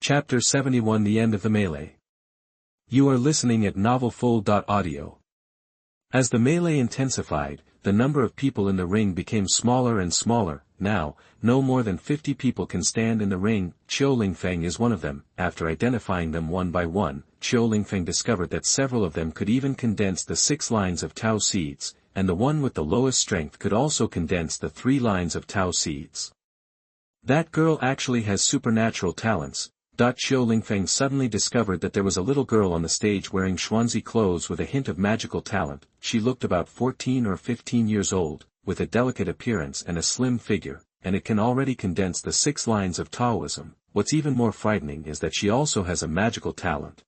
Chapter 71 The End of the Melee. You are listening at novelfull.audio. As the melee intensified, the number of people in the ring became smaller and smaller. Now, no more than 50 people can stand in the ring. Qiu Lingfeng is one of them. After identifying them one by one, Qiu Lingfeng discovered that several of them could even condense the 6 lines of Tao seeds, and the one with the lowest strength could also condense the 3 lines of Tao seeds. That girl actually has supernatural talents. Qiu Lingfeng suddenly discovered that there was a little girl on the stage wearing Xuanzi clothes with a hint of magical talent. She looked about 14 or 15 years old, with a delicate appearance and a slim figure, and it can already condense the 6 lines of Taoism. What's even more frightening is that she also has a magical talent.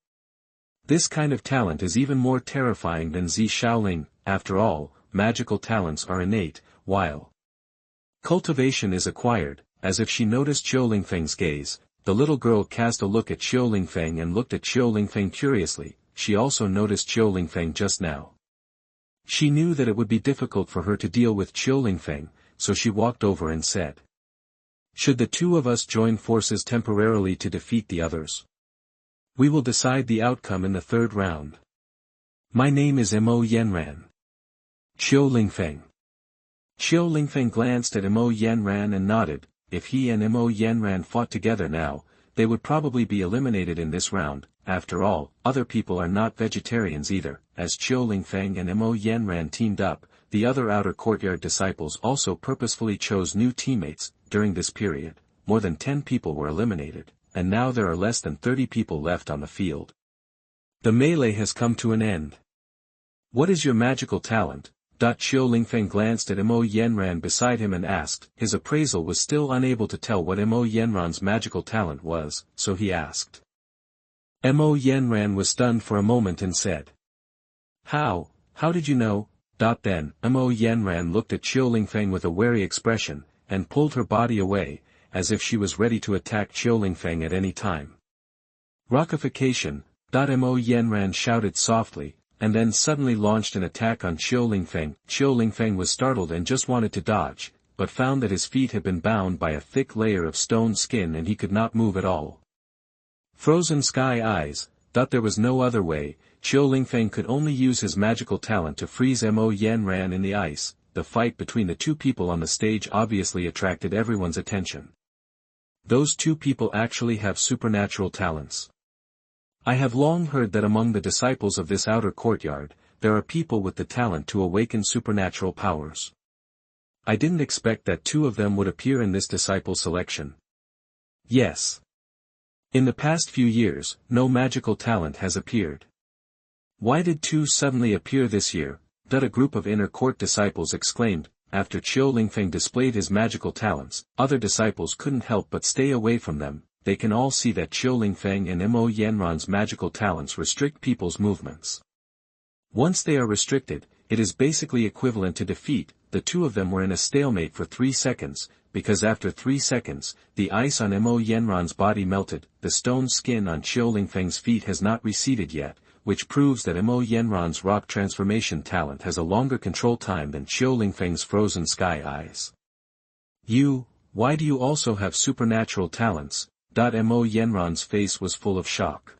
This kind of talent is even more terrifying than Zi Shaoling. After all, magical talents are innate, while cultivation is acquired. As if she noticed Qiu Lingfeng's gaze, the little girl cast a look at Qiu Lingfeng and looked at Qiu Lingfeng curiously. She also noticed Qiu Lingfeng just now. She knew that it would be difficult for her to deal with Qiu Lingfeng, so she walked over and said, "Should the two of us join forces temporarily to defeat the others? We will decide the outcome in the 3rd round. My name is Mo Yanran. Qiu Lingfeng." Qiu Lingfeng glanced at Mo Yanran and nodded. If he and Mo Yanran fought together now, they would probably be eliminated in this round. After all, other people are not vegetarians either. As Qiu Lingfeng and Mo Yanran teamed up, the other outer courtyard disciples also purposefully chose new teammates. During this period, more than 10 people were eliminated, and now there are less than 30 people left on the field. The melee has come to an end. What is your magical talent? Qiu Lingfeng glanced at Mo Yanran beside him and asked. His appraisal was still unable to tell what Mo Yanran's magical talent was, so he asked. Mo Yanran was stunned for a moment and said, How did you know? Then, Mo Yanran looked at Qiu Lingfeng with a wary expression, and pulled her body away, as if she was ready to attack Qiu Lingfeng at any time. Rockification. Mo Yanran shouted softly, and then suddenly launched an attack on Qiu Lingfeng. Qiu Lingfeng was startled and just wanted to dodge, but found that his feet had been bound by a thick layer of stone skin and he could not move at all. Frozen Sky Eyes. There was no other way. Qiu Lingfeng could only use his magical talent to freeze Mo Yanran in the ice. The fight between the two people on the stage obviously attracted everyone's attention. Those two people actually have supernatural talents. I have long heard that among the disciples of this outer courtyard, there are people with the talent to awaken supernatural powers. I didn't expect that 2 of them would appear in this disciple selection. Yes. In the past few years, no magical talent has appeared. Why did 2 suddenly appear this year? A group of inner court disciples exclaimed. After Qiu Lingfeng displayed his magical talents, other disciples couldn't help but stay away from them. They can all see that Qiu Lingfeng and Mo Yanran's magical talents restrict people's movements. Once they are restricted, it is basically equivalent to defeat. The 2 of them were in a stalemate for 3 seconds, because after 3 seconds, the ice on Mo Yanran's body melted. The stone skin on Qiu Lingfeng's feet has not receded yet, which proves that Mo Yanran's rock transformation talent has a longer control time than Qiu Lingfeng's Frozen Sky Eyes. Why do you also have supernatural talents? Mo Yanran's face was full of shock.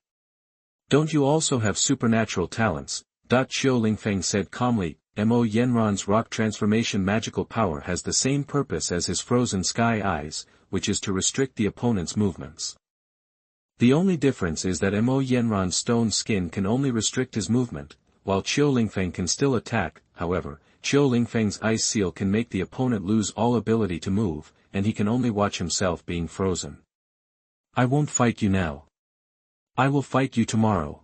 Don't you also have supernatural talents? Qiu Lingfeng said calmly. Mo Yanran's rock transformation magical power has the same purpose as his Frozen Sky Eyes, which is to restrict the opponent's movements. The only difference is that Mo Yanran's stone skin can only restrict his movement, while Qiu Lingfeng can still attack. However, Qiu Lingfeng's ice seal can make the opponent lose all ability to move, and he can only watch himself being frozen. I won't fight you now. I will fight you tomorrow.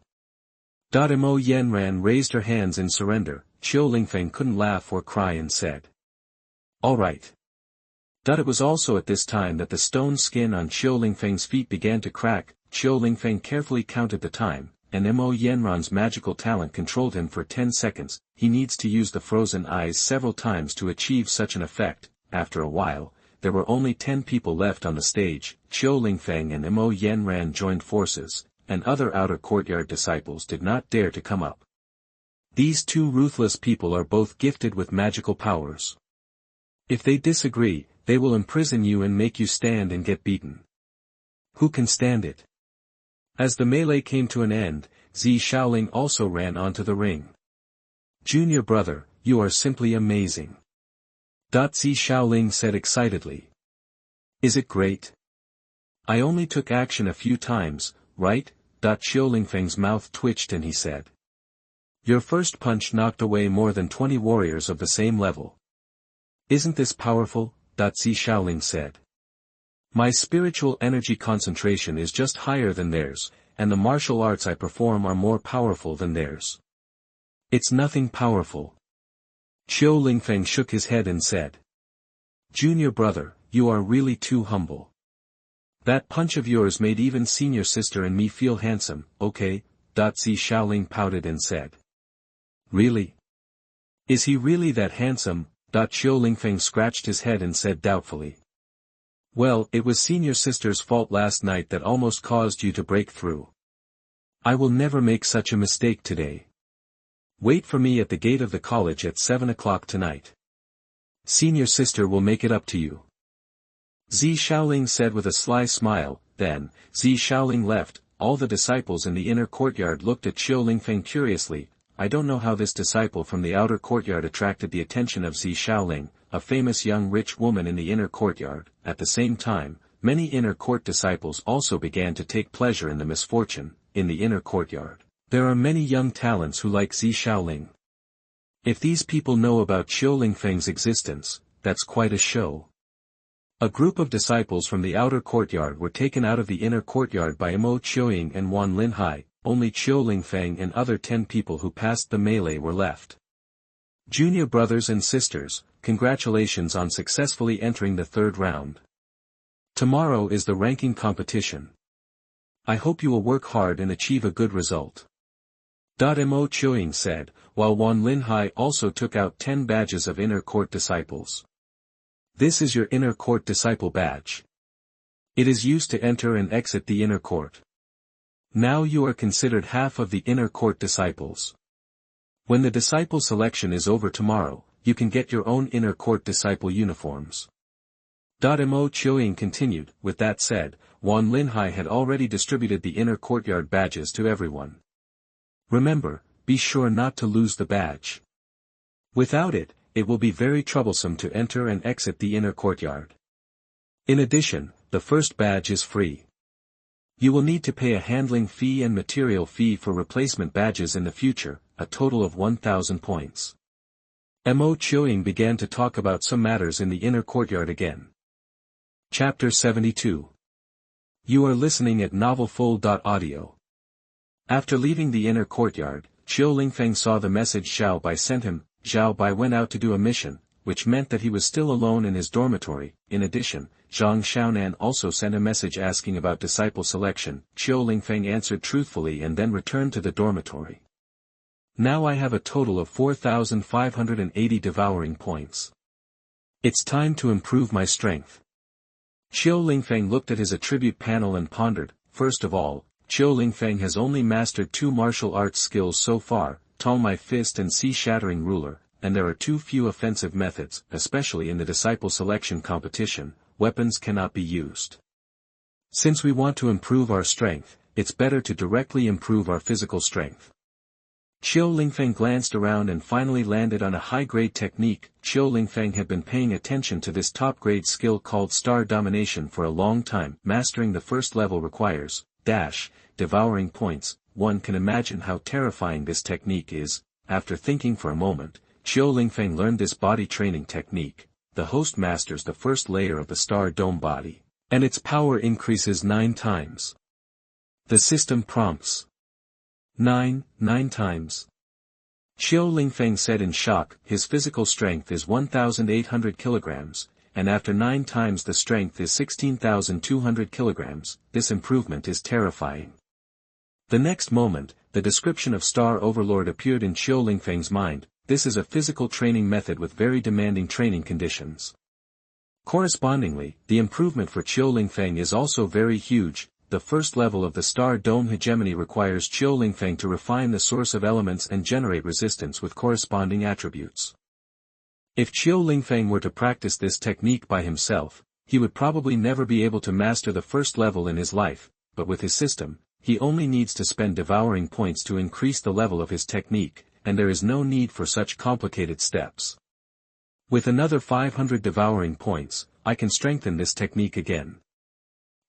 Mo Yanran raised her hands in surrender. Qiu Lingfeng couldn't laugh or cry and said, All right. It was also at this time that the stone skin on Qiu Lingfeng's feet began to crack. Qiu Lingfeng carefully counted the time, and Mo Yanran's magical talent controlled him for 10 seconds. He needs to use the frozen eyes several times to achieve such an effect. After a while, there were only 10 people left on the stage. Qiu Lingfeng and Mo Yanran joined forces, and other outer courtyard disciples did not dare to come up. These 2 ruthless people are both gifted with magical powers. If they disagree, they will imprison you and make you stand and get beaten. Who can stand it? As the melee came to an end, Zi Shaoling also ran onto the ring. Junior brother, you are simply amazing. Zi Shaoling said excitedly. Is it great? I only took action a few times, right? Xiao Lingfeng's mouth twitched and he said. Your first punch knocked away more than 20 warriors of the same level. Isn't this powerful? Zi Shaoling said. My spiritual energy concentration is just higher than theirs, and the martial arts I perform are more powerful than theirs. It's nothing powerful. Xiao Lingfeng shook his head and said. Junior brother, you are really too humble. That punch of yours made even senior sister and me feel handsome, okay? Zi Shaoling pouted and said. Really? Is he really that handsome? Xiao Lingfeng scratched his head and said doubtfully. Well, it was senior sister's fault last night that almost caused you to break through. I will never make such a mistake today. Wait for me at the gate of the college at 7 o'clock tonight. Senior sister will make it up to you. Zi Shaoling said with a sly smile. Then, Zi Shaoling left. All the disciples in the inner courtyard looked at Xiao Lingfeng curiously. I don't know how this disciple from the outer courtyard attracted the attention of Zi Shaoling, a famous young rich woman in the inner courtyard. At the same time, many inner court disciples also began to take pleasure in the misfortune. In the inner courtyard, there are many young talents who like Zi Shaoling. If these people know about Xiao Lingfeng's existence, that's quite a show. A group of disciples from the outer courtyard were taken out of the inner courtyard by Mo Qiuying and Wan Linhai. Only Xiao Lingfeng and other 10 people who passed the melee were left. Junior brothers and sisters, congratulations on successfully entering the 3rd round. Tomorrow is the ranking competition. I hope you will work hard and achieve a good result. Mo Qiuying said, while Wan Linhai also took out 10 badges of inner court disciples. This is your inner court disciple badge. It is used to enter and exit the inner court. Now you are considered half of the inner court disciples. When the disciple selection is over tomorrow, you can get your own inner court disciple uniforms. Mo Qiuying continued. With that said, Wan Linhai had already distributed the inner courtyard badges to everyone. Remember, be sure not to lose the badge. Without it, it will be very troublesome to enter and exit the inner courtyard. In addition, the first badge is free. You will need to pay a handling fee and material fee for replacement badges in the future, a total of 1,000 points. Mo Qiuying began to talk about some matters in the inner courtyard again. Chapter 72. You are listening at novelfull.audio. After leaving the inner courtyard, Xiao Lingfeng saw the message Xiao Bai sent him. Xiao Bai went out to do a mission, which meant that he was still alone in his dormitory. In addition, Zhang Xiaonan also sent a message asking about disciple selection. Xiao Lingfeng answered truthfully and then returned to the dormitory. Now I have a total of 4,580 devouring points. It's time to improve my strength. Xiao Lingfeng looked at his attribute panel and pondered. First of all, Xiao Lingfeng has only mastered 2 martial arts skills so far, Tong My Fist and Sea-Shattering Ruler, and there are too few offensive methods, especially in the disciple selection competition. Weapons cannot be used. Since we want to improve our strength, it's better to directly improve our physical strength. Xiao Lingfeng glanced around and finally landed on a high-grade technique. Xiao Lingfeng had been paying attention to this top-grade skill called Star Domination for a long time. Mastering the first level requires, devouring points. One can imagine how terrifying this technique is. After thinking for a moment, Xiao Lingfeng learned this body training technique. The host masters the first layer of the star dome body, and its power increases 9 times. The system prompts. 9 times. Xiao Lingfeng said in shock. His physical strength is 1,800 kilograms, and after 9 times the strength is 16,200 kilograms. This improvement is terrifying. The next moment, the description of Star Overlord appeared in Xiao Lingfeng's mind. This is a physical training method with very demanding training conditions. Correspondingly, the improvement for Xiao Lingfeng is also very huge. The first level of the Star Dome Hegemony requires Xiao Lingfeng to refine the source of elements and generate resistance with corresponding attributes. If Xiao Lingfeng were to practice this technique by himself, he would probably never be able to master the first level in his life, but with his system, he only needs to spend devouring points to increase the level of his technique, and there is no need for such complicated steps. With another 500 devouring points, I can strengthen this technique again.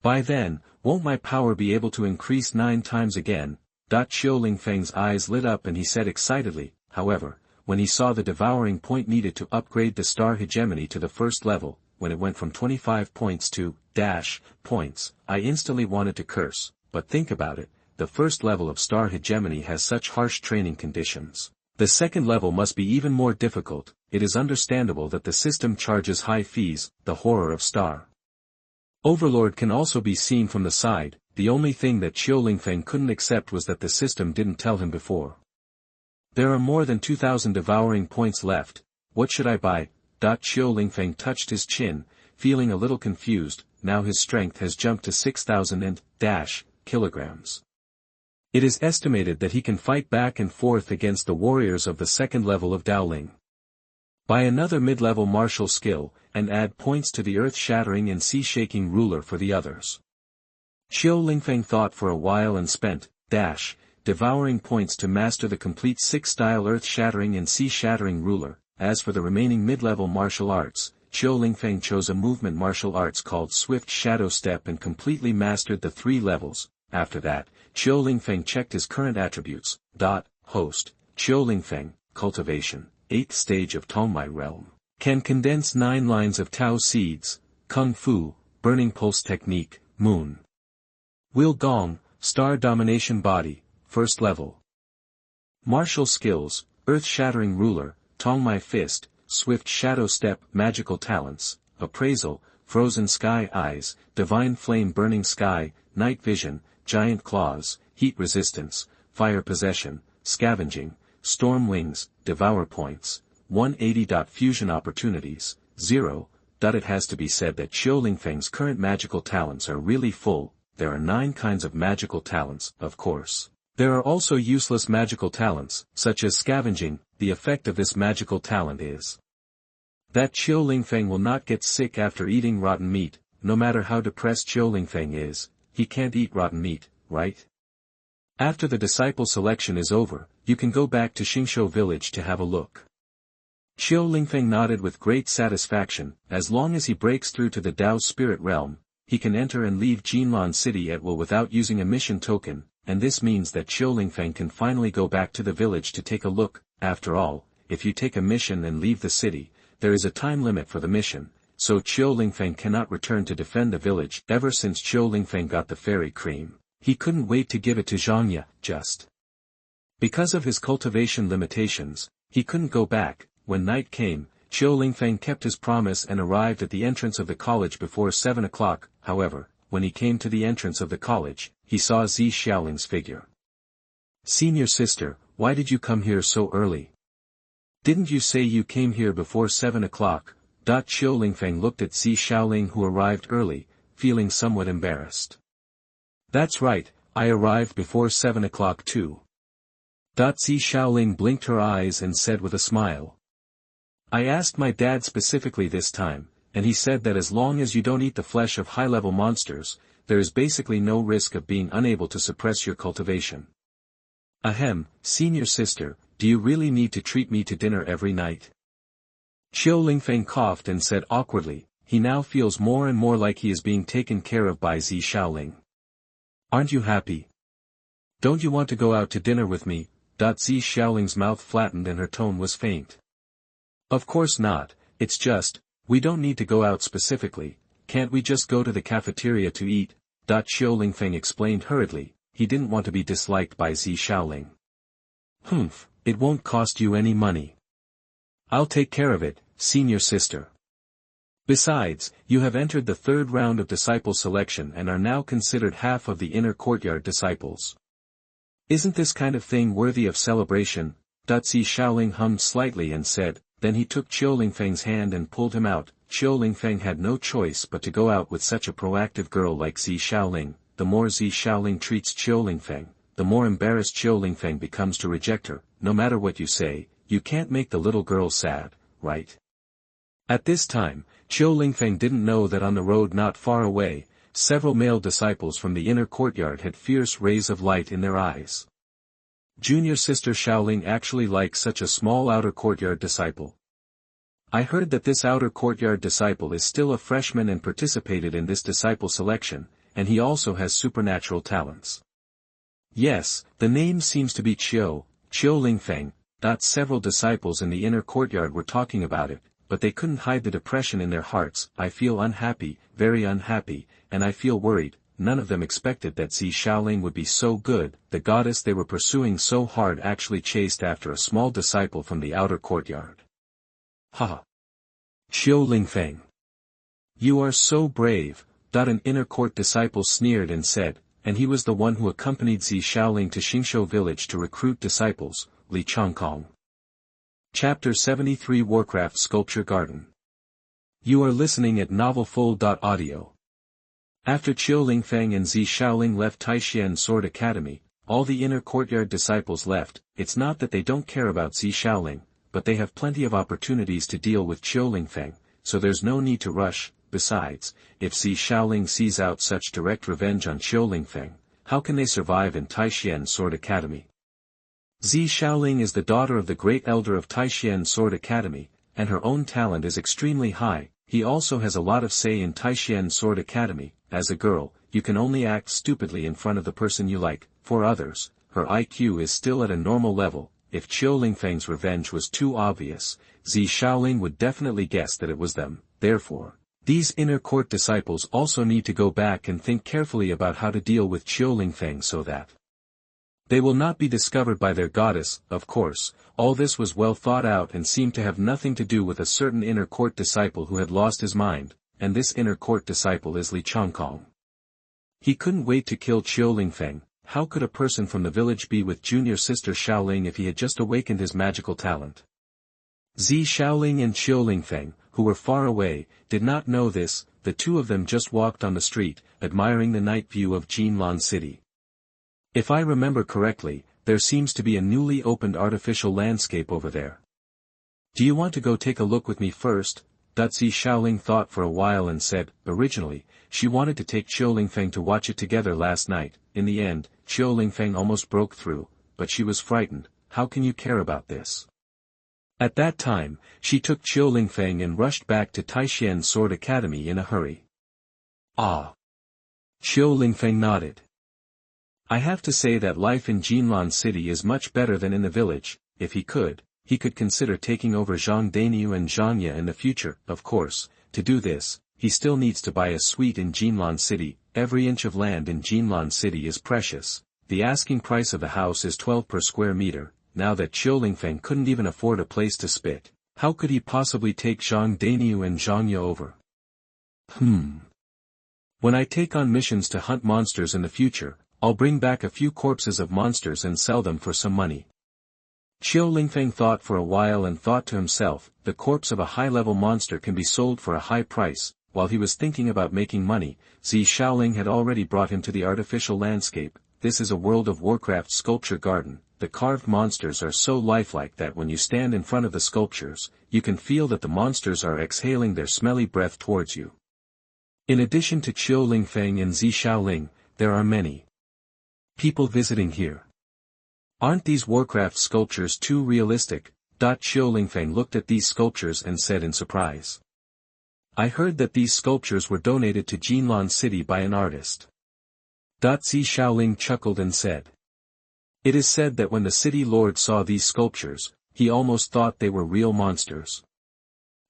By then, won't my power be able to increase 9 times again? Qiu Lingfeng's eyes lit up and he said excitedly, however, when he saw the devouring point needed to upgrade the star hegemony to the first level, when it went from 25 points to points, I instantly wanted to curse, but think about it, the first level of star hegemony has such harsh training conditions. The second level must be even more difficult. It is understandable that the system charges high fees. The horror of Star Overlord can also be seen from the side. The only thing that Qiu Lingfeng couldn't accept was that the system didn't tell him before. There are more than 2,000 devouring points left. What should I buy? Qiu Lingfeng touched his chin, feeling a little confused. Now his strength has jumped to 6,000 and kilograms. It is estimated that he can fight back and forth against the warriors of the second level of Daoling. Buy another mid-level martial skill, and add points to the earth-shattering and sea-shaking ruler for the others. Qiu Lingfeng thought for a while and spent, devouring points to master the complete 6-style earth-shattering and sea-shattering ruler. As for the remaining mid-level martial arts, Qiu Lingfeng chose a movement martial arts called Swift Shadow Step and completely mastered the 3 levels. After that, Qiu Lingfeng checked his current attributes. Host, Qiu Lingfeng, cultivation, 8th stage of Tongmai realm. Can condense 9 lines of Tao seeds, Kung Fu, burning pulse technique, moon. Will Gong, star domination body, 1st level. Martial skills, earth-shattering ruler, Tongmai fist, swift shadow step, magical talents, appraisal, frozen sky eyes, divine flame burning sky, night vision, giant claws, heat resistance, fire possession, scavenging, storm wings, devour points, 180. Fusion opportunities, 0. It has to be said that Qiu Lingfeng's current magical talents are really full. There are 9 kinds of magical talents, of course. There are also useless magical talents, such as scavenging. The effect of this magical talent is that Qiu Lingfeng will not get sick after eating rotten meat. No matter how depressed Qiu Lingfeng is, he can't eat rotten meat, right? After the disciple selection is over, you can go back to Xingshou village to have a look. Qiu Lingfeng nodded with great satisfaction. As long as he breaks through to the Dao spirit realm, he can enter and leave Jinlan city at will without using a mission token, and this means that Qiu Lingfeng can finally go back to the village to take a look. After all, if you take a mission and leave the city, there is a time limit for the mission, so Qiu Lingfeng cannot return to defend the village. Ever since Qiu Lingfeng got the fairy cream, he couldn't wait to give it to Zhangya. Just because of his cultivation limitations, he couldn't go back. When night came, Qiu Lingfeng kept his promise and arrived at the entrance of the college before 7 o'clock. However, when he came to the entrance of the college, he saw Zi Xiaoling's figure. Senior sister, why did you come here so early? Didn't you say you came here before 7 o'clock? Qiu Lingfeng looked at Zi Xiaoling, who arrived early, feeling somewhat embarrassed. That's right, I arrived before 7 o'clock too. Zi Xiaoling blinked her eyes and said with a smile. I asked my dad specifically this time, and he said that as long as you don't eat the flesh of high-level monsters, there is basically no risk of being unable to suppress your cultivation. Ahem, senior sister, do you really need to treat me to dinner every night? Qiu Lingfeng coughed and said awkwardly, he now feels more and more like he is being taken care of by Zi Xiaoling. Aren't you happy? Don't you want to go out to dinner with me? Zi Xiaoling's mouth flattened and her tone was faint. Of course not, it's just, we don't need to go out specifically, can't we just go to the cafeteria to eat? Qiu Lingfeng explained hurriedly, he didn't want to be disliked by Zi Xiaoling. Humph, it won't cost you any money. I'll take care of it, senior sister. Besides, you have entered the 3rd round of disciple selection and are now considered half of the inner courtyard disciples. Isn't this kind of thing worthy of celebration? Zi Xiaoling hummed slightly and said, then he took Qiu Lingfeng's hand and pulled him out. Qiu Lingfeng had no choice but to go out with such a proactive girl like Zi Xiaoling. The more Zi Xiaoling treats Qiu Lingfeng, the more embarrassed Qiu Lingfeng becomes to reject her. No matter what you say, you can't make the little girl sad, right? At this time, Qiu Lingfeng didn't know that on the road not far away, several male disciples from the inner courtyard had fierce rays of light in their eyes. Junior sister Xiaoling actually likes such a small outer courtyard disciple. I heard that this outer courtyard disciple is still a freshman and participated in this disciple selection, and he also has supernatural talents. Yes, the name seems to be Qiu Lingfeng. Several disciples in the inner courtyard were talking about it, but they couldn't hide the depression in their hearts. I feel unhappy, very unhappy, and I feel worried. None of them expected that Zi Xiaoling would be so good. The goddess they were pursuing so hard actually chased after a small disciple from the outer courtyard. Haha. Qiu Lingfeng. You are so brave. An inner court disciple sneered and said, and he was the one who accompanied Zi Xiaoling to Xingshou village to recruit disciples, Li Chongkong. Chapter 73 Warcraft Sculpture Garden. You are listening at novelfull.audio. After Qiu Lingfeng and Zi Xiaoling left Taishian Sword Academy, all the inner courtyard disciples left. It's not that they don't care about Zi Xiaoling, but they have plenty of opportunities to deal with Qiu Lingfeng, so there's no need to rush. Besides, if Zi Xiaoling sees out such direct revenge on Qiu Lingfeng, how can they survive in Taishian Sword Academy? Zi Xiaoling is the daughter of the great elder of Taishian Sword Academy, and her own talent is extremely high. He also has a lot of say in Taishian Sword Academy. As a girl, you can only act stupidly in front of the person you like. For others, her IQ is still at a normal level. If Qiu Lingfeng's revenge was too obvious, Zi Xiaoling would definitely guess that it was them. Therefore, these inner court disciples also need to go back and think carefully about how to deal with Qiu Lingfeng so that they will not be discovered by their goddess. Of course, all this was well thought out and seemed to have nothing to do with a certain inner court disciple who had lost his mind, and this inner court disciple is Li Chongkong. He couldn't wait to kill Qiu Lingfeng. How could a person from the village be with junior sister Xiaoling if he had just awakened his magical talent? Zi Xiaoling and Qiu Lingfeng, who were far away, did not know this. The two of them just walked on the street, admiring the night view of Jinlan City. If I remember correctly, there seems to be a newly opened artificial landscape over there. Do you want to go take a look with me first? Zi Xiaoling thought for a while and said, originally, she wanted to take Qiu Lingfeng to watch it together last night. In the end, Qiu Lingfeng almost broke through, but she was frightened. How can you care about this? At that time, she took Qiu Lingfeng and rushed back to Taishian Sword Academy in a hurry. Ah! Qiu Lingfeng nodded. I have to say that life in Jinlan City is much better than in the village. If he could consider taking over Zhang Dainyu and Zhangya in the future. Of course, to do this, he still needs to buy a suite in Jinlan City. Every inch of land in Jinlan City is precious. The asking price of the house is 12 per square meter. Now that Qiu Lingfeng couldn't even afford a place to spit, how could he possibly take Zhang Dainyu and Zhangya over? When I take on missions to hunt monsters in the future, I'll bring back a few corpses of monsters and sell them for some money. Qiu Lingfeng thought for a while and thought to himself, the corpse of a high-level monster can be sold for a high price. While he was thinking about making money, Zi Xiaoling had already brought him to the artificial landscape. This is a World of Warcraft sculpture garden. The carved monsters are so lifelike that when you stand in front of the sculptures, you can feel that the monsters are exhaling their smelly breath towards you. In addition to Qiu Lingfeng and Zi Xiaoling, there are many people visiting here. Aren't these Warcraft sculptures too realistic? Qiu Lingfeng looked at these sculptures and said in surprise. I heard that these sculptures were donated to Jinlan City by an artist. Zi Xiaoling chuckled and said. It is said that when the city lord saw these sculptures, he almost thought they were real monsters.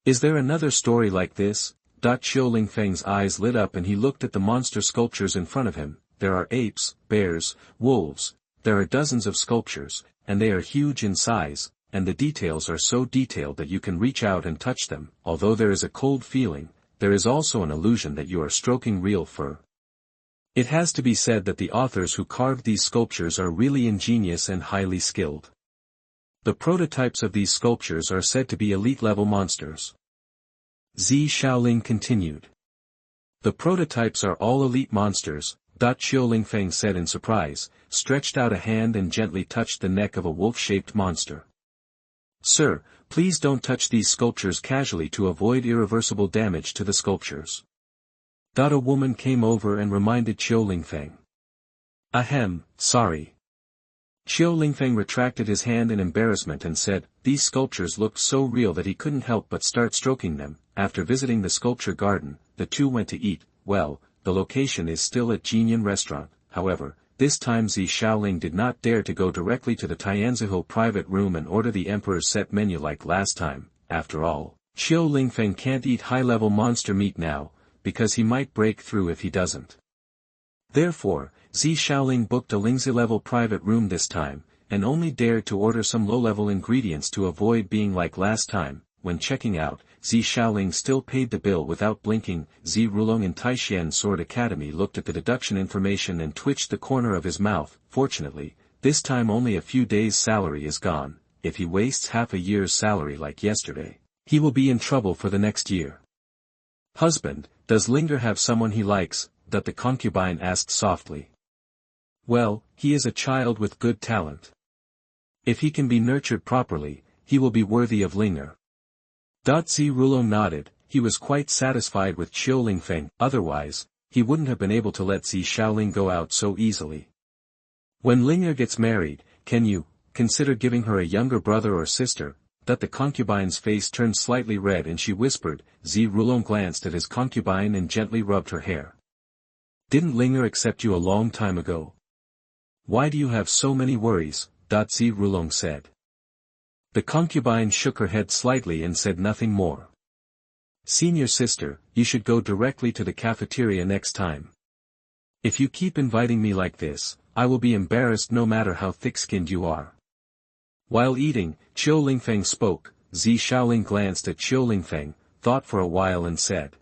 Is there another story like this? Qiu Lingfeng's eyes lit up and he looked at the monster sculptures in front of him. There are apes, bears, wolves. There are dozens of sculptures, and they are huge in size, and the details are so detailed that you can reach out and touch them. Although there is a cold feeling, there is also an illusion that you are stroking real fur. It has to be said that the authors who carved these sculptures are really ingenious and highly skilled. The prototypes of these sculptures are said to be elite-level monsters. Zi Xiaoling continued. The prototypes are all elite monsters, Qiu Lingfeng said in surprise, stretched out a hand and gently touched the neck of a wolf-shaped monster. Sir, please don't touch these sculptures casually to avoid irreversible damage to the sculptures. A woman came over and reminded Qiu Lingfeng. Ahem, sorry. Qiu Lingfeng retracted his hand in embarrassment and said, these sculptures looked so real that he couldn't help but start stroking them. After visiting the sculpture garden, the two went to eat. Well, the location is still at Jinyan restaurant, however, this time Zi Shaoling did not dare to go directly to the Tianzihu private room and order the emperor's set menu like last time. After all, Qiu Lingfeng can't eat high-level monster meat now, because he might break through if he doesn't. Therefore, Zi Shaoling booked a Lingzi-level private room this time, and only dared to order some low-level ingredients to avoid being like last time. When checking out, Zi Shaoling still paid the bill without blinking. Zi Rulong in Taishan Sword Academy looked at the deduction information and twitched the corner of his mouth. Fortunately, this time only a few days' salary is gone. If he wastes half a year's salary like yesterday, he will be in trouble for the next year. Husband, does Linger have someone he likes? That the concubine asked softly. Well, he is a child with good talent. If he can be nurtured properly, he will be worthy of Linger. Zi Rulong nodded. He was quite satisfied with Qiu Lingfeng, otherwise, he wouldn't have been able to let Zi Shaoling go out so easily. When Linger gets married, can you consider giving her a younger brother or sister? That the concubine's face turned slightly red and she whispered. Zi Rulong glanced at his concubine and gently rubbed her hair. Didn't Linger accept you a long time ago? Why do you have so many worries? Zi Rulong said. The concubine shook her head slightly and said nothing more. Senior sister, you should go directly to the cafeteria next time. If you keep inviting me like this, I will be embarrassed no matter how thick-skinned you are. While eating, Qiu Lingfeng spoke. Zi Shaoling glanced at Qiu Lingfeng, thought for a while and said.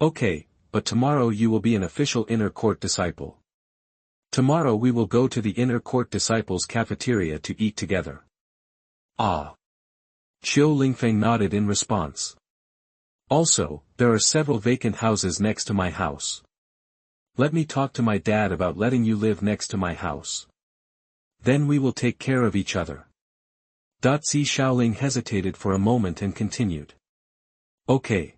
Okay, but tomorrow you will be an official inner court disciple. Tomorrow we will go to the inner court disciples' cafeteria to eat together. Ah. Qiu Lingfeng nodded in response. Also, there are several vacant houses next to my house. Let me talk to my dad about letting you live next to my house. Then we will take care of each other. Zi Shaoling hesitated for a moment and continued. Okay.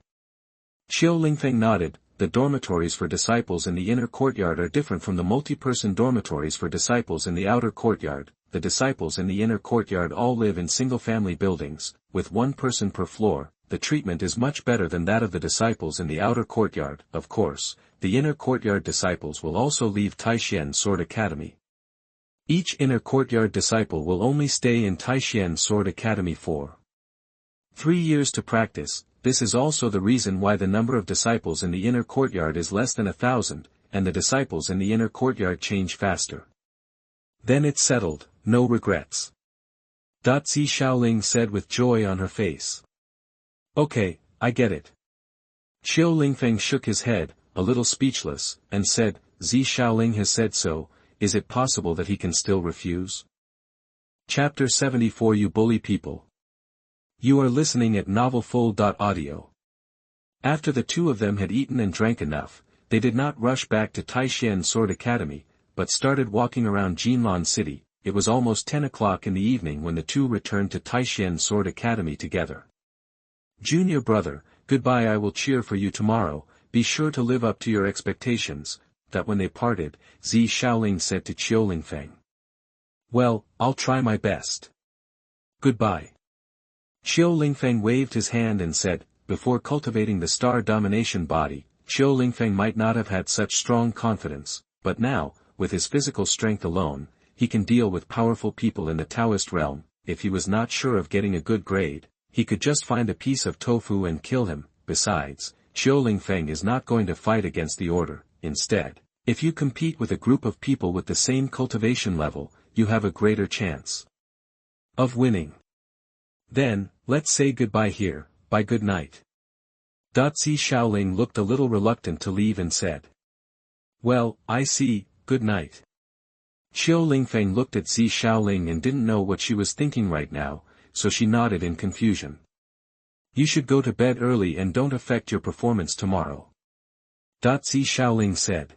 Qiu Lingfeng nodded. The dormitories for disciples in the inner courtyard are different from the multi-person dormitories for disciples in the outer courtyard. The disciples in the inner courtyard all live in single-family buildings, with one person per floor. The treatment is much better than that of the disciples in the outer courtyard. Of course, the inner courtyard disciples will also leave Taishan Sword Academy. Each inner courtyard disciple will only stay in Taishan Sword Academy for 3 years to practice. This is also the reason why the number of disciples in the inner courtyard is less than 1,000, and the disciples in the inner courtyard change faster. Then it's settled, no regrets. Zi Shaoling said with joy on her face. Okay, I get it. Qiu Lingfeng shook his head, a little speechless, and said, Zi Shaoling has said so, is it possible that he can still refuse? Chapter 74 You Bully People. You are listening at novelfull.audio. After the two of them had eaten and drank enough, they did not rush back to Taishan Sword Academy, but started walking around Jinlan City. It was almost 10 o'clock in the evening when the two returned to Taishan Sword Academy together. Junior brother, goodbye. I will cheer for you tomorrow. Be sure to live up to your expectations. That when they parted, Zi Shaoling said to Qiu Lingfeng. Well, I'll try my best. Goodbye. Qiu Lingfeng waved his hand and said, before cultivating the star domination body, Qiu Lingfeng might not have had such strong confidence, but now, with his physical strength alone, he can deal with powerful people in the Taoist realm. If he was not sure of getting a good grade, he could just find a piece of tofu and kill him. Besides, Qiu Lingfeng is not going to fight against the order. Instead, if you compete with a group of people with the same cultivation level, you have a greater chance of winning. Then, let's say goodbye here. Bye, good night. Zi Shaoling looked a little reluctant to leave and said. Well, I see, good night. Qiu Lingfeng looked at Zi Shaoling and didn't know what she was thinking right now, so she nodded in confusion. You should go to bed early and don't affect your performance tomorrow. Zi Shaoling said.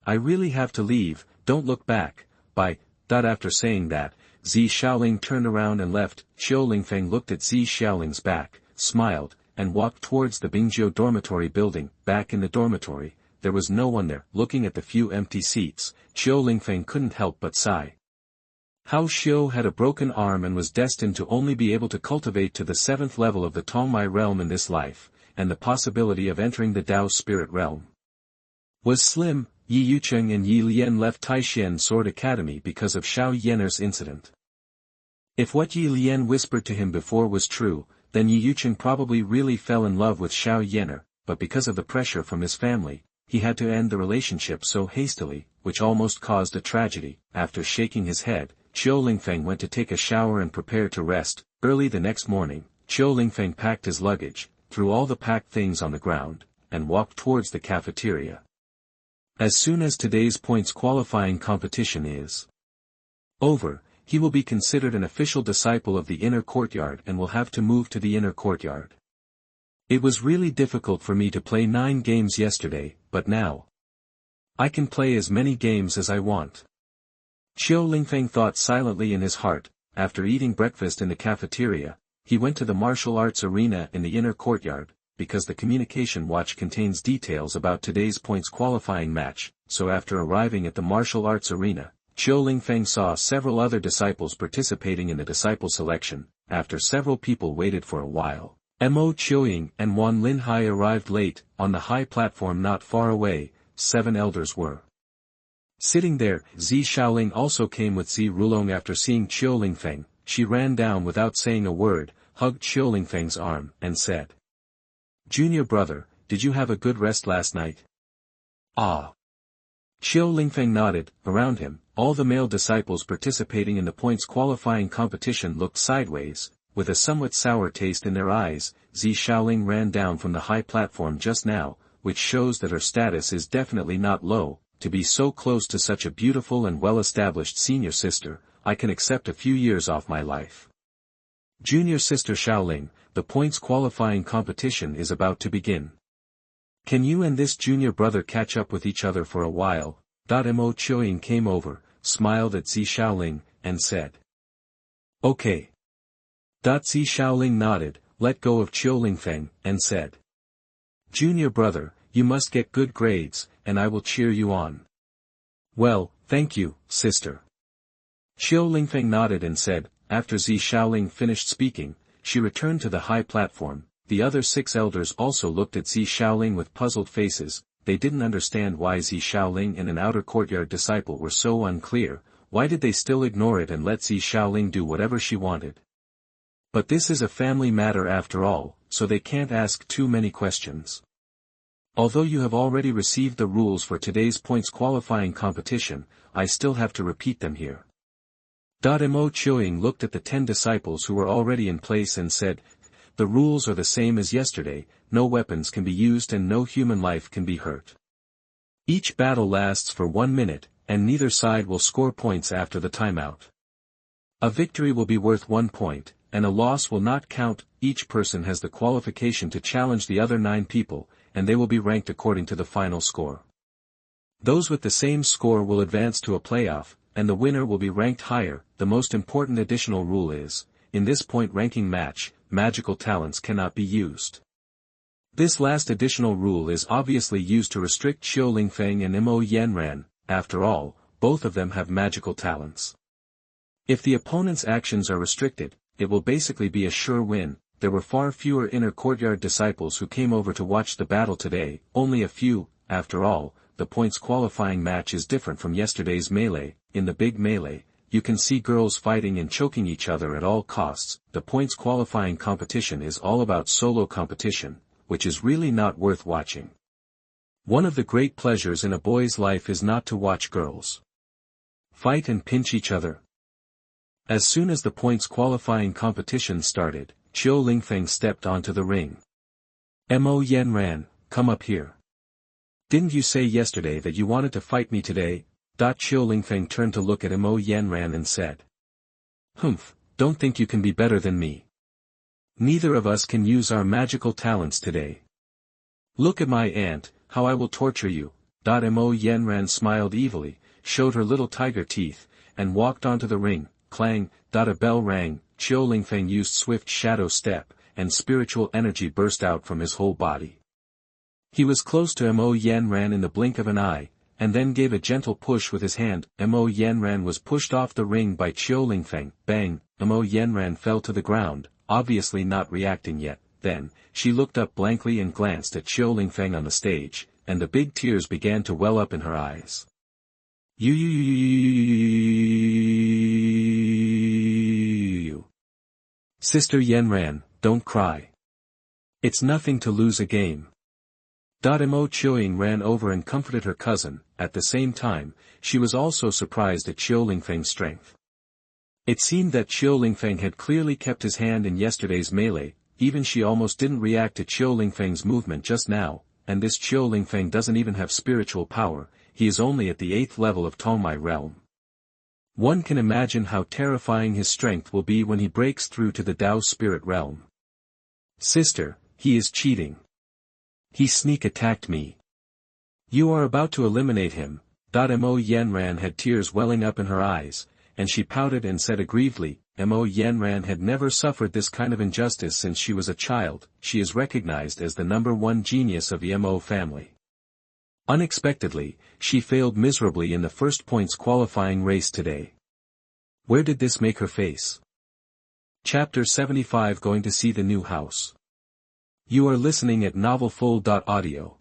I really have to leave, don't look back. Bye. After saying that, Zi Shaoling turned around and left. Qiu Lingfeng looked at Zi Shaoling's back, smiled, and walked towards the Bingzhou dormitory building. Back in the dormitory, there was no one there. Looking at the few empty seats, Qiu Lingfeng couldn't help but sigh. Hao Xiu had a broken arm and was destined to only be able to cultivate to the 7th level of the Tongmai realm in this life, and the possibility of entering the Dao spirit realm was slim. Yi Yucheng and Yi Lian left Taishan Sword Academy because of Xiao Yener's incident. If what Yi Lian whispered to him before was true, then Yi Yucheng probably really fell in love with Xiao Yener, but because of the pressure from his family, he had to end the relationship so hastily, which almost caused a tragedy. After shaking his head, Qiu Lingfeng went to take a shower and prepare to rest. Early the next morning, Qiu Lingfeng packed his luggage, threw all the packed things on the ground, and walked towards the cafeteria. As soon as today's points qualifying competition is over, he will be considered an official disciple of the inner courtyard and will have to move to the inner courtyard. It was really difficult for me to play 9 games yesterday, but now I can play as many games as I want. Qiu Lingfeng thought silently in his heart. After eating breakfast in the cafeteria, he went to the martial arts arena in the inner courtyard, because the communication watch contains details about today's points qualifying match, so after arriving at the martial arts arena, Qiu Lingfeng saw several other disciples participating in the disciple selection. After several people waited for a while, Mo Qiuying and Wan Linhai arrived late. On the high platform not far away, 7 elders were sitting there. Zi Shaoling also came with Zi Rulong. After seeing Qiu Lingfeng, she ran down without saying a word, hugged Qiu Lingfeng's arm, and said, "Junior brother, did you have a good rest last night?" "Ah." Qiu Lingfeng nodded. Around him, all the male disciples participating in the points qualifying competition looked sideways, with a somewhat sour taste in their eyes. Zi Shaoling ran down from the high platform just now, which shows that her status is definitely not low. To be so close to such a beautiful and well-established senior sister, I can accept a few years off my life. Junior sister Shaoling, the points qualifying competition is about to begin. Can you and this junior brother catch up with each other for a while? Mo Qiuying came over, smiled at Zi Shaoling, and said, "Okay." Zi Shaoling nodded, let go of Qiu Lingfeng, and said, "Junior brother, you must get good grades, and I will cheer you on." "Well, thank you, sister." Qiu Lingfeng nodded and said. After Zi Shaoling finished speaking, she returned to the high platform. The other 6 elders also looked at Zi Shaoling with puzzled faces. They didn't understand why Zi Shaoling and an outer courtyard disciple were so unclear. Why did they still ignore it and let Zi Shaoling do whatever she wanted? But this is a family matter after all, so they can't ask too many questions. Although you have already received the rules for today's points qualifying competition, I still have to repeat them here. Mo Qiuying looked at the 10 disciples who were already in place and said, "The rules are the same as yesterday, no weapons can be used and no human life can be hurt. Each battle lasts for 1 minute, and neither side will score points after the timeout. A victory will be worth 1 point, and a loss will not count. Each person has the qualification to challenge the other 9 people, and they will be ranked according to the final score. Those with the same score will advance to a playoff, and the winner will be ranked higher." The most important additional rule is, in this point ranking match, magical talents cannot be used. This last additional rule is obviously used to restrict Qiu Lingfeng and Mo Yanran. After all, both of them have magical talents. If the opponent's actions are restricted, it will basically be a sure win. There were far fewer inner courtyard disciples who came over to watch the battle today, only a few. After all, the points qualifying match is different from yesterday's melee. In the big melee, you can see girls fighting and choking each other at all costs. The points qualifying competition is all about solo competition, which is really not worth watching. One of the great pleasures in a boy's life is not to watch girls fight and pinch each other. As soon as the points qualifying competition started, Qiu Lingfeng stepped onto the ring. "Mo Yanran, come up here. Didn't you say yesterday that you wanted to fight me today?" Qiu Lingfeng turned to look at Mo Yanran and said, "Humph, don't think you can be better than me. Neither of us can use our magical talents today. Look at my aunt, how I will torture you." Mo Yanran smiled evilly, showed her little tiger teeth, and walked onto the ring. Clang, a bell rang. Qiu Lingfeng used swift shadow step, and spiritual energy burst out from his whole body. He was close to Mo Yanran in the blink of an eye, and then gave a gentle push with his hand. Mo Yanran was pushed off the ring by Qiu Lingfeng. Bang! Mo Yanran fell to the ground, obviously not reacting yet. Then, she looked up blankly and glanced at Qiu Lingfeng on the stage, and the big tears began to well up in her eyes. Sister Yanran, don't cry. It's nothing to lose a game. Mo Chuing ran over and comforted her cousin. At the same time, she was also surprised at Qiu Lingfeng's strength. It seemed that Qiu Lingfeng had clearly kept his hand in yesterday's melee, even she almost didn't react to Qiu Lingfeng's movement just now, and this Qiu Lingfeng doesn't even have spiritual power, he is only at the 8th level of Tongmai realm. One can imagine how terrifying his strength will be when he breaks through to the Dao spirit realm. Sister, he is cheating. He sneak attacked me. You are about to eliminate him. Mo Yanran had tears welling up in her eyes, and she pouted and said aggrievedly, Mo Yanran had never suffered this kind of injustice since she was a child. She is recognized as the #1 genius of the Mo family. Unexpectedly, she failed miserably in the first points qualifying race today. Where did this make her face? Chapter 75 Going to see the new house. You are listening at novelfull.audio.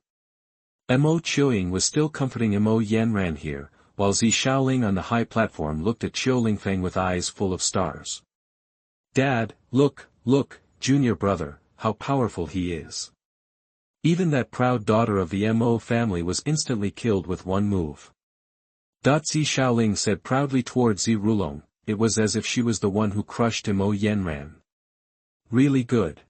Mo Chuing was still comforting Mo Yanran here, while Zi Shaoling on the high platform looked at Qiu Lingfeng with eyes full of stars. Dad, look, junior brother, how powerful he is. Even that proud daughter of the Mo family was instantly killed with one move. Zi Shaoling said proudly toward Zi Rulong, it was as if she was the one who crushed Mo Yanran. Really good.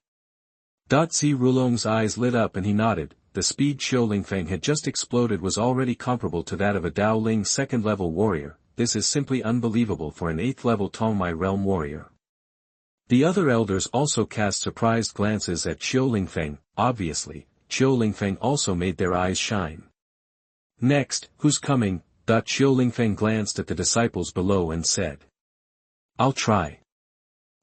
Zi Rulong's eyes lit up and he nodded. The speed Qiu Lingfeng had just exploded was already comparable to that of a Dao Ling 2nd level warrior. This is simply unbelievable for an 8th level Tongmai realm warrior. The other elders also cast surprised glances at Qiu Lingfeng. Obviously, Qiu Lingfeng also made their eyes shine. Next, who's coming? Qiu Lingfeng glanced at the disciples below and said. I'll try.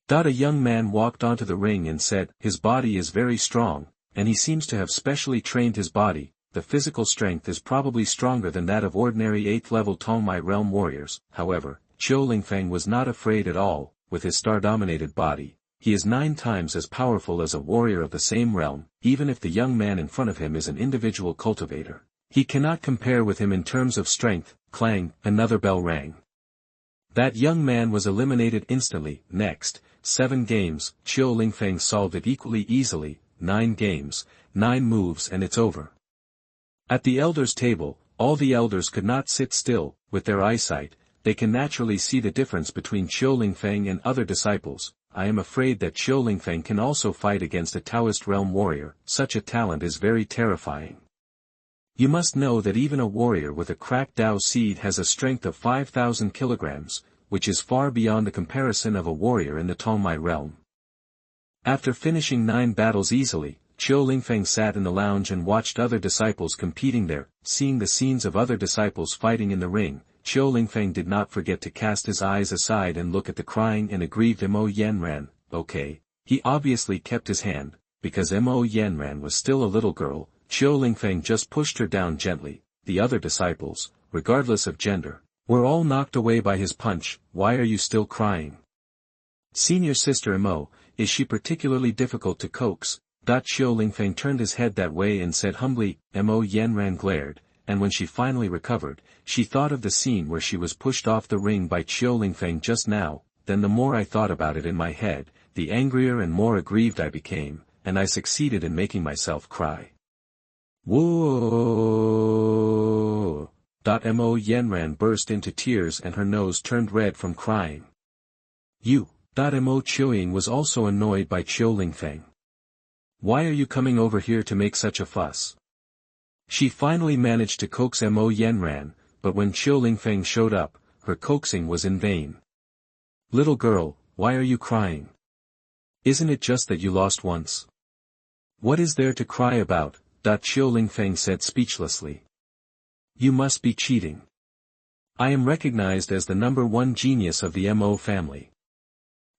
A young man walked onto the ring and said, his body is very strong, and he seems to have specially trained his body. The physical strength is probably stronger than that of ordinary 8th level Tongmai realm warriors. However, Qiu Lingfeng was not afraid at all. With his star-dominated body, he is 9 times as powerful as a warrior of the same realm. Even if the young man in front of him is an individual cultivator, he cannot compare with him in terms of strength. Clang, another bell rang. That young man was eliminated instantly. Next, 7 games, Qiu Lingfeng solved it equally easily. 9 games, 9 moves and it's over. At the elders' table, all the elders could not sit still. With their eyesight, they can naturally see the difference between Qiu Lingfeng and other disciples. I am afraid that Qiu Lingfeng can also fight against a Taoist realm warrior. Such a talent is very terrifying. You must know that even a warrior with a cracked Dao seed has a strength of 5,000 kilograms, which is far beyond the comparison of a warrior in the Tongmai realm. After finishing 9 battles easily, Qiu Lingfeng sat in the lounge and watched other disciples competing there. Seeing the scenes of other disciples fighting in the ring, Qiu Lingfeng did not forget to cast his eyes aside and look at the crying and aggrieved Mo Yanran. Okay, he obviously kept his hand, because Mo Yanran was still a little girl. Qiu Lingfeng just pushed her down gently. The other disciples, regardless of gender, were all knocked away by his punch. Why are you still crying? Senior sister Mo, is she particularly difficult to coax? Qiu Lingfeng turned his head that way and said humbly. Mo Yanran glared, and when she finally recovered, she thought of the scene where she was pushed off the ring by Qiu Lingfeng just now. Then the more I thought about it in my head, the angrier and more aggrieved I became, and I succeeded in making myself cry. Whoa! Mo Yanran burst into tears and her nose turned red from crying. You! Mo Chuing was also annoyed by Qiu Lingfeng. Why are you coming over here to make such a fuss? She finally managed to coax Mo Yanran, but when Qiu Lingfeng showed up, her coaxing was in vain. Little girl, why are you crying? Isn't it just that you lost once? What is there to cry about? Qiu Lingfeng said speechlessly. You must be cheating. I am recognized as the #1 genius of the Mo family.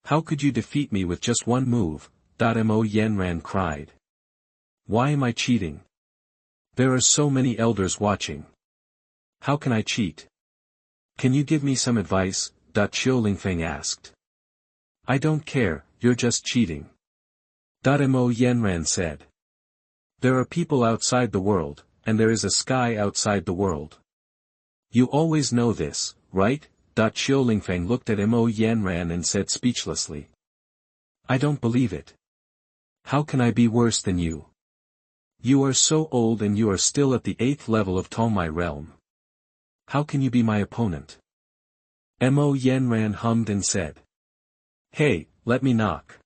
How could you defeat me with just one move? Mo Yanran cried. Why am I cheating? There are so many elders watching. How can I cheat? Can you give me some advice? Qiu Lingfeng asked. I don't care, you're just cheating. Mo Yanran said. There are people outside the world, and there is a sky outside the world. You always know this, right? Qiu Lingfeng looked at Mo Yanran and said speechlessly. I don't believe it. How can I be worse than you? You are so old and you are still at the 8th level of Tongmai realm. How can you be my opponent? Mo Yanran hummed and said. Hey, let me knock.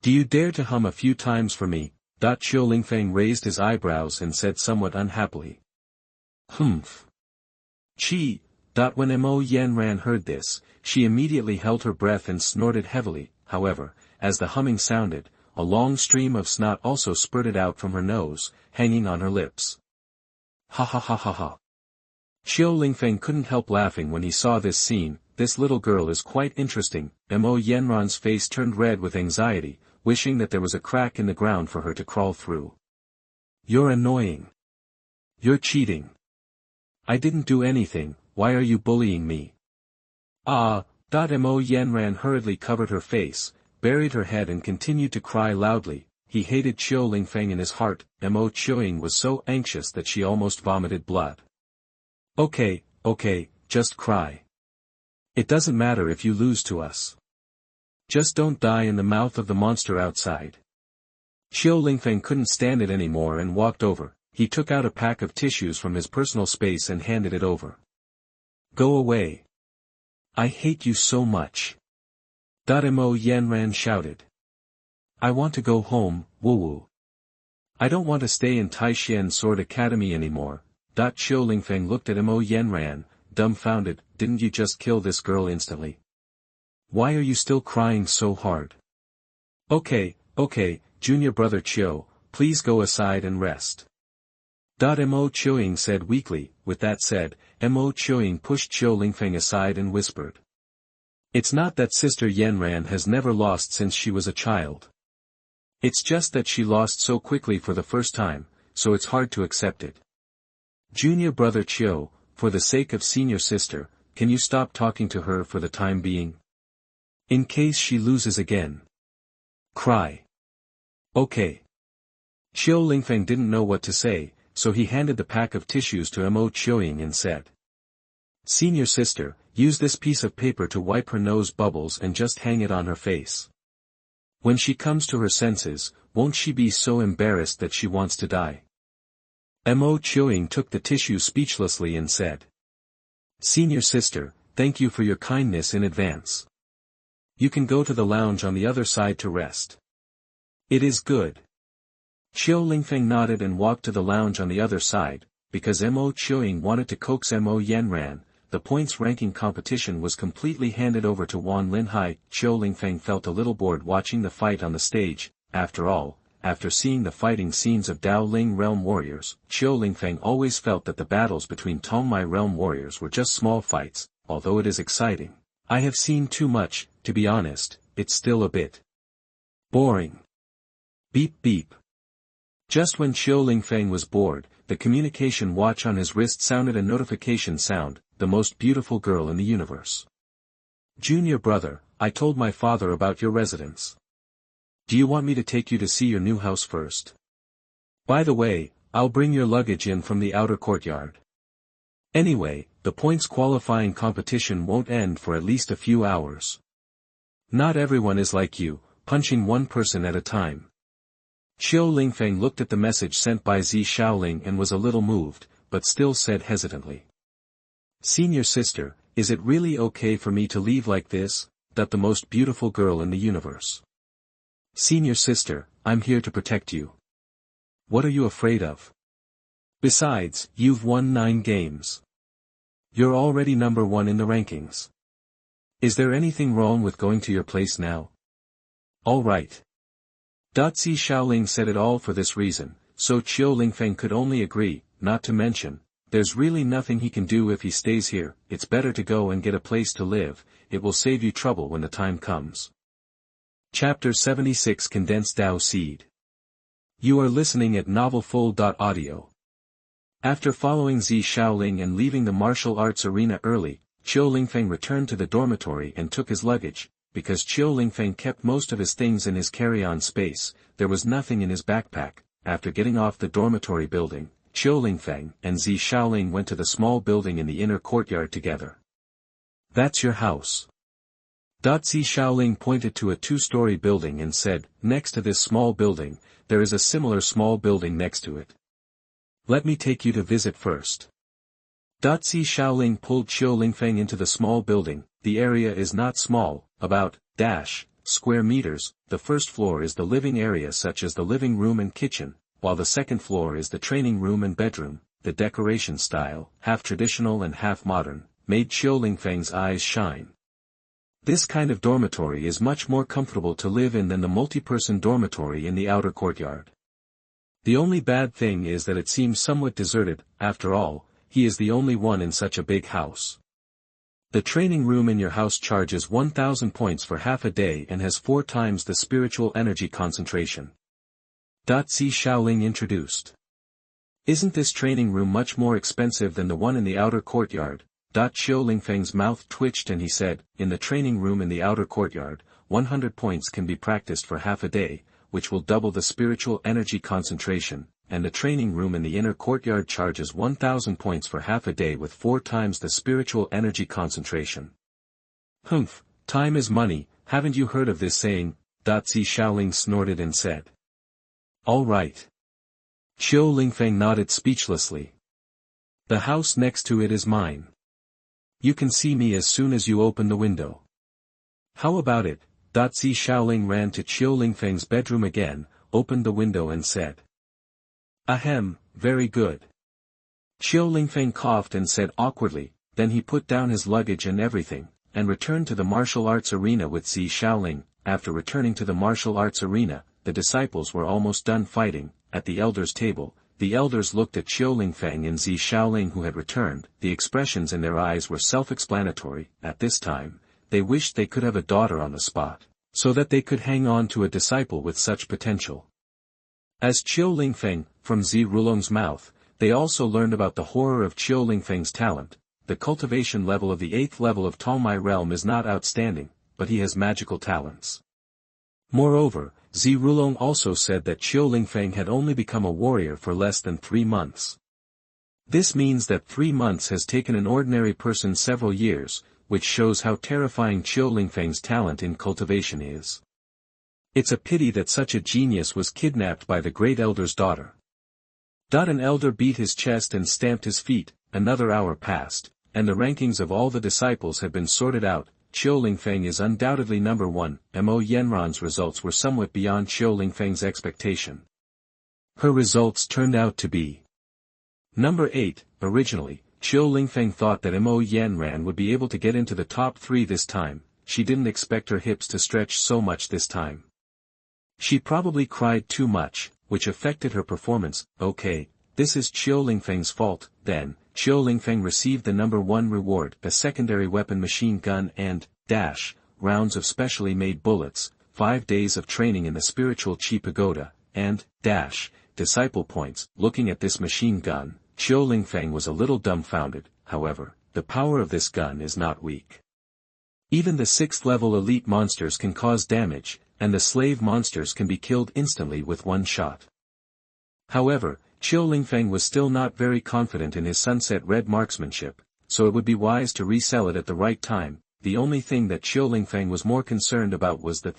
Do you dare to hum a few times for me? Qiu Lingfeng raised his eyebrows and said somewhat unhappily. Humph. Chi. When Mo Yanran heard this, she immediately held her breath and snorted heavily. However, as the humming sounded, a long stream of snot also spurted out from her nose, hanging on her lips. Ha ha ha ha ha. Qiu Lingfeng couldn't help laughing when he saw this scene. This little girl is quite interesting. Mo Yanran's face turned red with anxiety, wishing that there was a crack in the ground for her to crawl through. You're annoying. You're cheating. I didn't do anything, why are you bullying me? Mo Yanran hurriedly covered her face, buried her head and continued to cry loudly. He hated Qiu Lingfeng in his heart. Mo Qiuing was so anxious that she almost vomited blood. Okay, just cry. It doesn't matter if you lose to us. Just don't die in the mouth of the monster outside. Qiu Lingfeng couldn't stand it anymore and walked over. He took out a pack of tissues from his personal space and handed it over. Go away. I hate you so much. Mo Yanran shouted. I want to go home, woo-woo. I don't want to stay in Taishan Sword Academy anymore. Qiu Lingfeng looked at Mo Yanran, dumbfounded. Didn't you just kill this girl instantly? Why are you still crying so hard? Okay, junior brother Qiu, please go aside and rest. Mo Qiuing said weakly. With that said, Mo Qiuing pushed Qiu Lingfeng aside and whispered. It's not that Sister Yanran has never lost since she was a child. It's just that she lost so quickly for the first time, so it's hard to accept it. Junior brother Qiu, for the sake of senior sister, can you stop talking to her for the time being? In case she loses again. Cry. Okay. Qiu Lingfeng didn't know what to say, so he handed the pack of tissues to Mo Qiuing and said. Senior sister, use this piece of paper to wipe her nose bubbles and just hang it on her face. When she comes to her senses, won't she be so embarrassed that she wants to die? Mo Qiuing took the tissue speechlessly and said. Senior sister, thank you for your kindness in advance. You can go to the lounge on the other side to rest. It is good. Qiu Lingfeng nodded and walked to the lounge on the other side. Because Mo Qiuing wanted to coax Mo Yanran, the points ranking competition was completely handed over to Wan Linhai. Qiu Lingfeng felt a little bored watching the fight on the stage. After all, after seeing the fighting scenes of Dao Ling realm warriors, Qiu Lingfeng always felt that the battles between Tongmai realm warriors were just small fights. Although it is exciting, I have seen too much. To be honest, it's still a bit boring. Beep beep. Just when Qiu Lingfeng was bored, the communication watch on his wrist sounded a notification sound. The most beautiful girl in the universe. Junior brother, I told my father about your residence. Do you want me to take you to see your new house first? By the way, I'll bring your luggage in from the outer courtyard. Anyway, the points qualifying competition won't end for at least a few hours. Not everyone is like you, punching one person at a time. Qiu Lingfeng looked at the message sent by Zi Shaoling and was a little moved, but still said hesitantly. Senior sister, is it really okay for me to leave like this? That the most beautiful girl in the universe. Senior sister, I'm here to protect you. What are you afraid of? Besides, you've won 9 games. You're already number 1 in the rankings. Is there anything wrong with going to your place now? All right. Zi Shaoling said it all for this reason, so Qiu Lingfeng could only agree, not to mention, there's really nothing he can do if he stays here. It's better to go and get a place to live, it will save you trouble when the time comes. Chapter 76 Condensed Dao Seed. You are listening at novelfull.audio. After following Zi Shaoling and leaving the martial arts arena early, Qiu Lingfeng returned to the dormitory and took his luggage. Because Qiu Lingfeng kept most of his things in his carry-on space, there was nothing in his backpack. After getting off the dormitory building, Qiu Lingfeng and Zi Shaoling went to the small building in the inner courtyard together. That's your house. Zi Shaoling pointed to a two-story building and said, next to this small building, there is a similar small building next to it. Let me take you to visit first. Zi Shaoling pulled Qiu Lingfeng into the small building. The area is not small, about square meters. The first floor is the living area such as the living room and kitchen, while the second floor is the training room and bedroom. The decoration style, half traditional and half modern, made Qiu Lingfeng's eyes shine. This kind of dormitory is much more comfortable to live in than the multi-person dormitory in the outer courtyard. The only bad thing is that it seems somewhat deserted. After all, he is the only one in such a big house. The training room in your house charges 1,000 points for half a day and has 4 times the spiritual energy concentration. Zi Shaoling introduced. Isn't this training room much more expensive than the one in the outer courtyard? Qiu Lingfeng's mouth twitched and he said, in the training room in the outer courtyard, 100 points can be practiced for half a day, which will double the spiritual energy concentration, and the training room in the inner courtyard charges 1,000 points for half a day with 4 times the spiritual energy concentration. Humph, time is money, haven't you heard of this saying? Zi Shaoling snorted and said. All right. Qiu Lingfeng nodded speechlessly. The house next to it is mine. You can see me as soon as you open the window. How about it? Zi Shaoling ran to Qiu Lingfeng's bedroom again, opened the window and said. Ahem, very good. Qiu Lingfeng coughed and said awkwardly, then he put down his luggage and everything, and returned to the martial arts arena with Zi Shaoling. After returning to the martial arts arena, the disciples were almost done fighting. At the elders' table, the elders looked at Qiu Lingfeng and Zi Shaoling who had returned. The expressions in their eyes were self-explanatory. At this time, they wished they could have a daughter on the spot, so that they could hang on to a disciple with such potential. As Qiu Lingfeng, from Zi Rulong's mouth, they also learned about the horror of Qiu Lingfeng's talent. The cultivation level of the 8th level of Tongmai realm is not outstanding, but he has magical talents. Moreover, Zi Rulong also said that Qiu Lingfeng had only become a warrior for less than 3 months. This means that 3 months has taken an ordinary person several years, which shows how terrifying Qiu Lingfeng's talent in cultivation is. It's a pity that such a genius was kidnapped by the great elder's daughter. An elder beat his chest and stamped his feet. Another hour passed, and the rankings of all the disciples had been sorted out. Qiu Lingfeng is undoubtedly number 1. Mo Yanran's results were somewhat beyond Qiu Lingfeng's expectation. Her results turned out to be number 8. Originally, Qiu Lingfeng thought that Mo Yanran would be able to get into the top 3 this time. She didn't expect her hips to stretch so much this time. She probably cried too much, which affected her performance. Okay, this is Qiu Lingfeng's fault. Then, Qiu Lingfeng received the number 1 reward, a secondary weapon machine gun and, rounds of specially made bullets, 5 days of training in the spiritual Qi Pagoda, and, disciple points. Looking at this machine gun, Qiu Lingfeng was a little dumbfounded. However, the power of this gun is not weak. Even the 6th level elite monsters can cause damage, and the slave monsters can be killed instantly with 1 shot. However, Qiu Lingfeng was still not very confident in his sunset red marksmanship, so it would be wise to resell it at the right time. The only thing that Qiu Lingfeng was more concerned about was the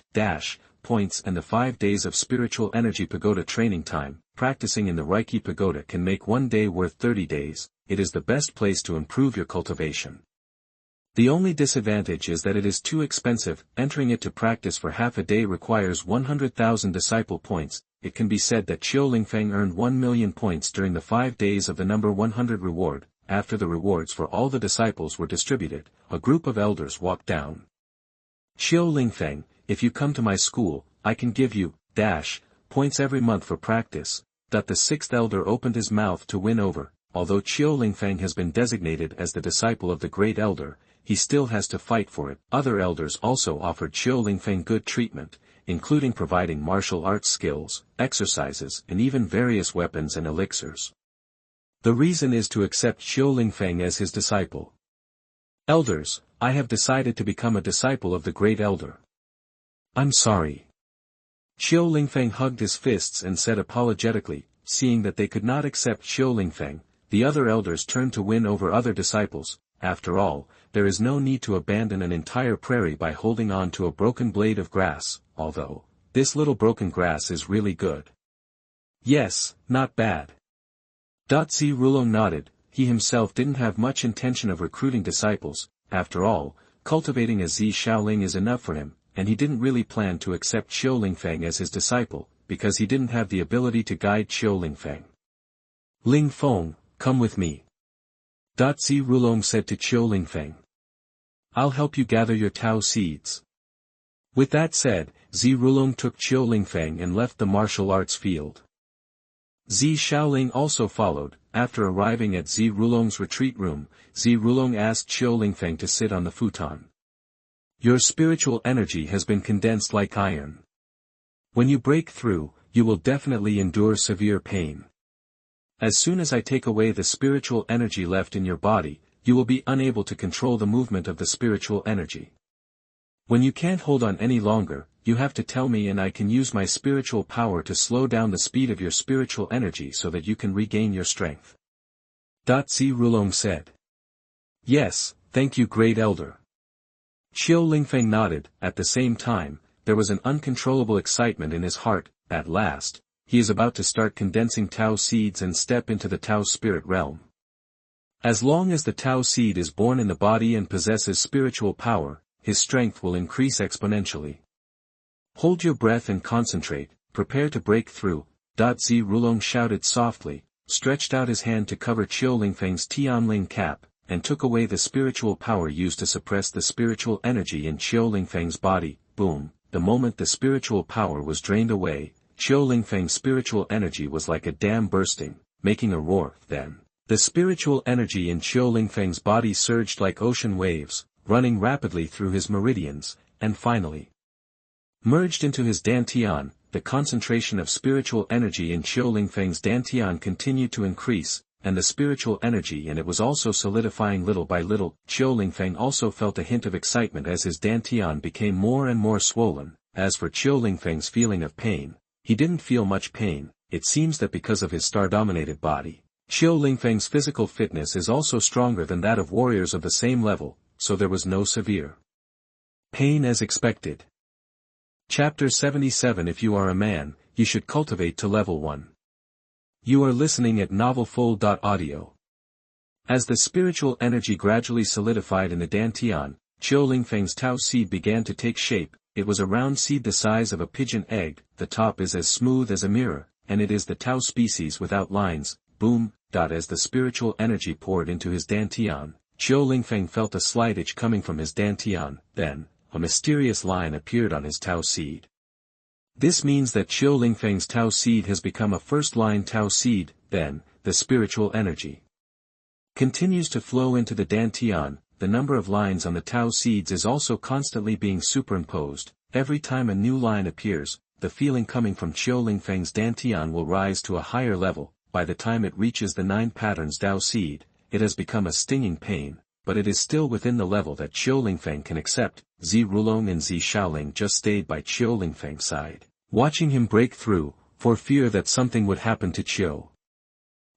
points and the 5 days of spiritual energy pagoda training time. Practicing in the Reiki pagoda can make 1 day worth 30 days. It is the best place to improve your cultivation. The only disadvantage is that it is too expensive. Entering it to practice for half a day requires 100,000 disciple points. It can be said that Qiu Lingfeng earned 1 million points during the 5 days of the number 100 reward. After the rewards for all the disciples were distributed, a group of elders walked down. Qiu Lingfeng, if you come to my school, I can give you, points every month for practice. The 6th elder opened his mouth to win over. Although Qiu Lingfeng has been designated as the disciple of the great elder, he still has to fight for it. Other elders also offered Qiu Lingfeng good treatment. including providing martial arts skills, exercises, and even various weapons and elixirs. The reason is to accept Qiu Lingfeng as his disciple. Elders, I have decided to become a disciple of the Great Elder. I'm sorry. Qiu Lingfeng hugged his fists and said apologetically, seeing that they could not accept Qiu Lingfeng. The other elders turned to win over other disciples. After all, there is no need to abandon an entire prairie by holding on to a broken blade of grass, although, this little broken grass is really good. Yes, not bad. Zi Rulong nodded. He himself didn't have much intention of recruiting disciples. After all, cultivating a Zi Shaoling is enough for him, and he didn't really plan to accept Qiu Lingfeng as his disciple, because he didn't have the ability to guide Qiu Lingfeng. Ling Feng, come with me. Zi Rulong said to Qiu Lingfeng. I'll help you gather your Tao seeds. With that said, Zi Rulong took Qiu Lingfeng and left the martial arts field. Zi Shaoling also followed. After arriving at Zi Rulong's retreat room, Zi Rulong asked Qiu Lingfeng to sit on the futon. Your spiritual energy has been condensed like iron. When you break through, you will definitely endure severe pain. As soon as I take away the spiritual energy left in your body, you will be unable to control the movement of the spiritual energy. When you can't hold on any longer, you have to tell me and I can use my spiritual power to slow down the speed of your spiritual energy so that you can regain your strength. Zi Rulong said. Yes, thank you Great Elder. Qiu Lingfeng nodded. At the same time, there was an uncontrollable excitement in his heart. At last, he is about to start condensing Tao seeds and step into the Tao spirit realm. As long as the Tao seed is born in the body and possesses spiritual power, his strength will increase exponentially. Hold your breath and concentrate, prepare to break through. Zi Rulong shouted softly, stretched out his hand to cover Qiu Lingfeng's Tianling cap, and took away the spiritual power used to suppress the spiritual energy in Qiu Lingfeng's body. Boom! The moment the spiritual power was drained away, Qiu Lingfeng's spiritual energy was like a dam bursting, making a roar. Then, the spiritual energy in Qiu Lingfeng's body surged like ocean waves, running rapidly through his meridians, and finally merged into his dantian. The concentration of spiritual energy in Qiu Lingfeng's dantian continued to increase, and the spiritual energy in it was also solidifying little by little. Qiu Lingfeng also felt a hint of excitement as his dantian became more and more swollen. As for Qiu Lingfeng's feeling of pain, he didn't feel much pain. It seems that because of his star-dominated body, Qiu Lingfeng's physical fitness is also stronger than that of warriors of the same level, so there was no severe pain as expected. Chapter 77. If you are a man, you should cultivate to level 1. You are listening at novelfull.audio. As the spiritual energy gradually solidified in the dantian, Qiu Lingfeng's Tao seed began to take shape. It was a round seed the size of a pigeon egg. The top is as smooth as a mirror, and it is the Tao species without lines. Boom! As the spiritual energy poured into his dantian, Qiu Lingfeng felt a slight itch coming from his dantian. Then, a mysterious line appeared on his Tao seed. This means that Qiu Lingfeng's Tao seed has become a first-line Tao seed. Then, the spiritual energy continues to flow into the dantian. The number of lines on the Tao seeds is also constantly being superimposed. Every time a new line appears, the feeling coming from Qiu Lingfeng's dantian will rise to a higher level. By the time it reaches the 9 patterns Tao seed, it has become a stinging pain, but it is still within the level that Qiu Lingfeng can accept. Zi Rulong and Zi Shaoling just stayed by Qiu Lingfeng's side, watching him break through, for fear that something would happen to Qiu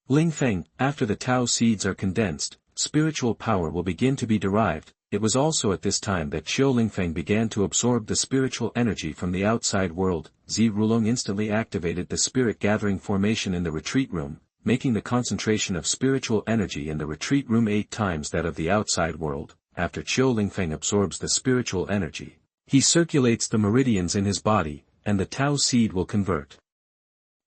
Lingfeng. After the Tao seeds are condensed, spiritual power will begin to be derived. It was also at this time that Qiu Lingfeng began to absorb the spiritual energy from the outside world. Zi Rulong instantly activated the spirit gathering formation in the retreat room, making the concentration of spiritual energy in the retreat room 8 times that of the outside world. After Qiu Lingfeng absorbs the spiritual energy, he circulates the meridians in his body, and the Tao seed will convert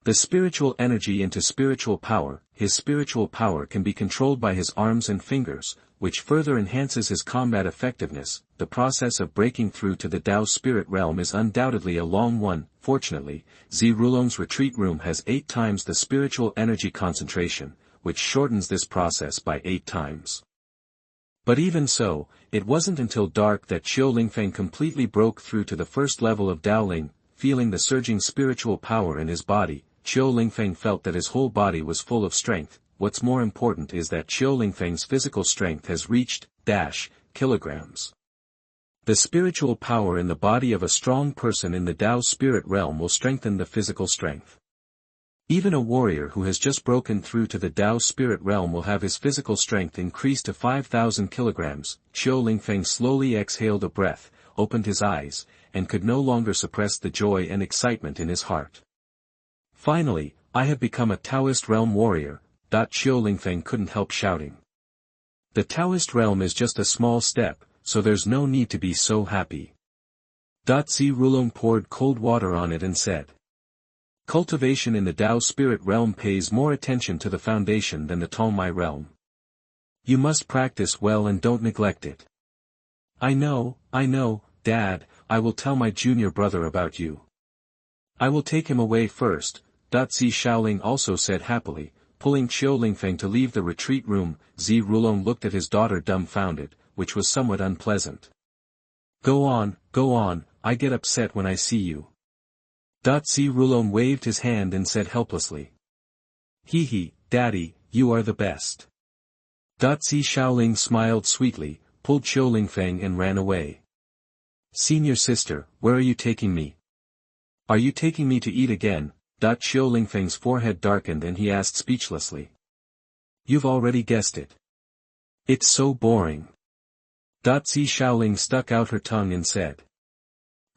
the spiritual energy into spiritual power. His spiritual power can be controlled by his arms and fingers, which further enhances his combat effectiveness. The process of breaking through to the Tao spirit realm is undoubtedly a long one. Fortunately, Zi Rulong's retreat room has 8 times the spiritual energy concentration, which shortens this process by 8 times. But even so, it wasn't until dark that Qiu Lingfeng completely broke through to the first level of Daoling. feeling the surging spiritual power in his body, Qiu Lingfeng felt that his whole body was full of strength. What's more important is that Qiu Lingfeng's physical strength has reached kilograms. The spiritual power in the body of a strong person in the Tao spirit realm will strengthen the physical strength. Even a warrior who has just broken through to the Tao spirit realm will have his physical strength increased to 5,000 kilograms. Qiu Lingfeng slowly exhaled a breath, opened his eyes, and could no longer suppress the joy and excitement in his heart. Finally, I have become a Taoist realm warrior, Qiu Lingfeng couldn't help shouting. The Taoist realm is just a small step, so there's no need to be so happy. Zi Rulong poured cold water on it and said. Cultivation in the Tao spirit realm pays more attention to the foundation than the Tongmai realm. You must practice well and don't neglect it. I know, Dad, I will tell my junior brother about you. I will take him away first, Zi Shaoling also said happily, pulling Qiu Lingfeng to leave the retreat room. Zi Rulong looked at his daughter dumbfounded, which was somewhat unpleasant. Go on, I get upset when I see you. Zi Rulong waved his hand and said helplessly. Hee, Daddy, you are the best. Zi Shaoling smiled sweetly, pulled Qiu Lingfeng and ran away. Senior sister, where are you taking me? Are you taking me to eat again? Qiu Lingfeng's forehead darkened and he asked speechlessly. You've already guessed it. It's so boring. Zi Shaoling stuck out her tongue and said.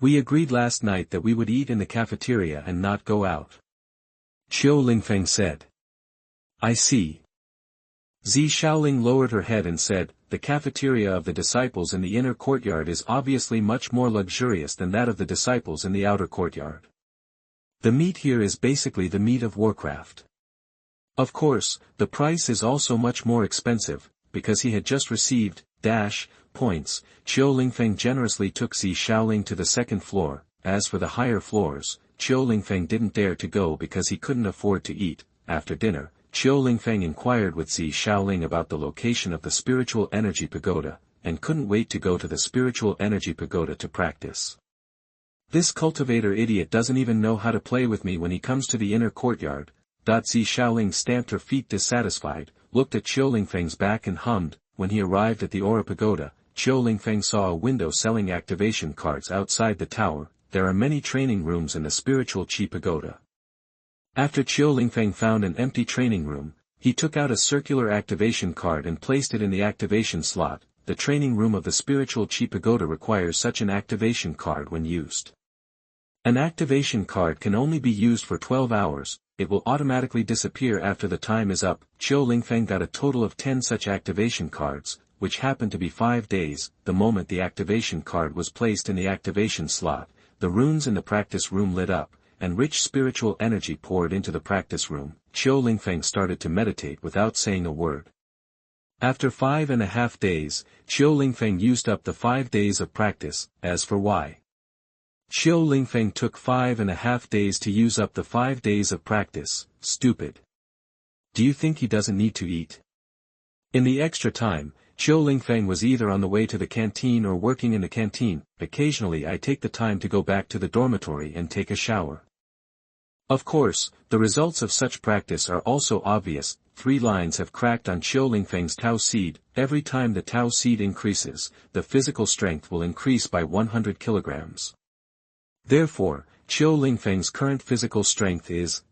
We agreed last night that we would eat in the cafeteria and not go out. Qiu Lingfeng said. I see. Zi Shaoling lowered her head and said, the cafeteria of the disciples in the inner courtyard is obviously much more luxurious than that of the disciples in the outer courtyard. The meat here is basically the meat of Warcraft. Of course, the price is also much more expensive, because he had just received, points. Qiu Lingfeng generously took Zi Shaoling to the second floor. As for the higher floors, Qiu Lingfeng didn't dare to go because he couldn't afford to eat. After dinner, Qiu Lingfeng inquired with Zi Shaoling about the location of the spiritual energy pagoda, and couldn't wait to go to the spiritual energy pagoda to practice. This cultivator idiot doesn't even know how to play with me when he comes to the inner courtyard. Zi Shaoling stamped her feet dissatisfied, looked at Qiu Lingfeng's back and hummed. When he arrived at the Aura Pagoda, Qiu Lingfeng saw a window selling activation cards outside the tower. There are many training rooms in the spiritual Qi Pagoda. After Qiu Lingfeng found an empty training room, he took out a circular activation card and placed it in the activation slot. The training room of the spiritual Qi Pagoda requires such an activation card when used. An activation card can only be used for 12 hours, it will automatically disappear after the time is up. Qiu Lingfeng got a total of 10 such activation cards, which happened to be 5 days. The moment the activation card was placed in the activation slot, the runes in the practice room lit up, and rich spiritual energy poured into the practice room. Qiu Lingfeng started to meditate without saying a word. After 5.5 days, Qiu Lingfeng used up the 5 days of practice. As for why Qiu Lingfeng took 5.5 days to use up the 5 days of practice, stupid. Do you think he doesn't need to eat? In the extra time, Qiu Lingfeng was either on the way to the canteen or working in the canteen. Occasionally I take the time to go back to the dormitory and take a shower. Of course, the results of such practice are also obvious. 3 lines have cracked on Qiu Lingfeng's Tao seed. Every time the Tao seed increases, the physical strength will increase by 100 kilograms. Therefore, Qiu Lingfeng's current physical strength is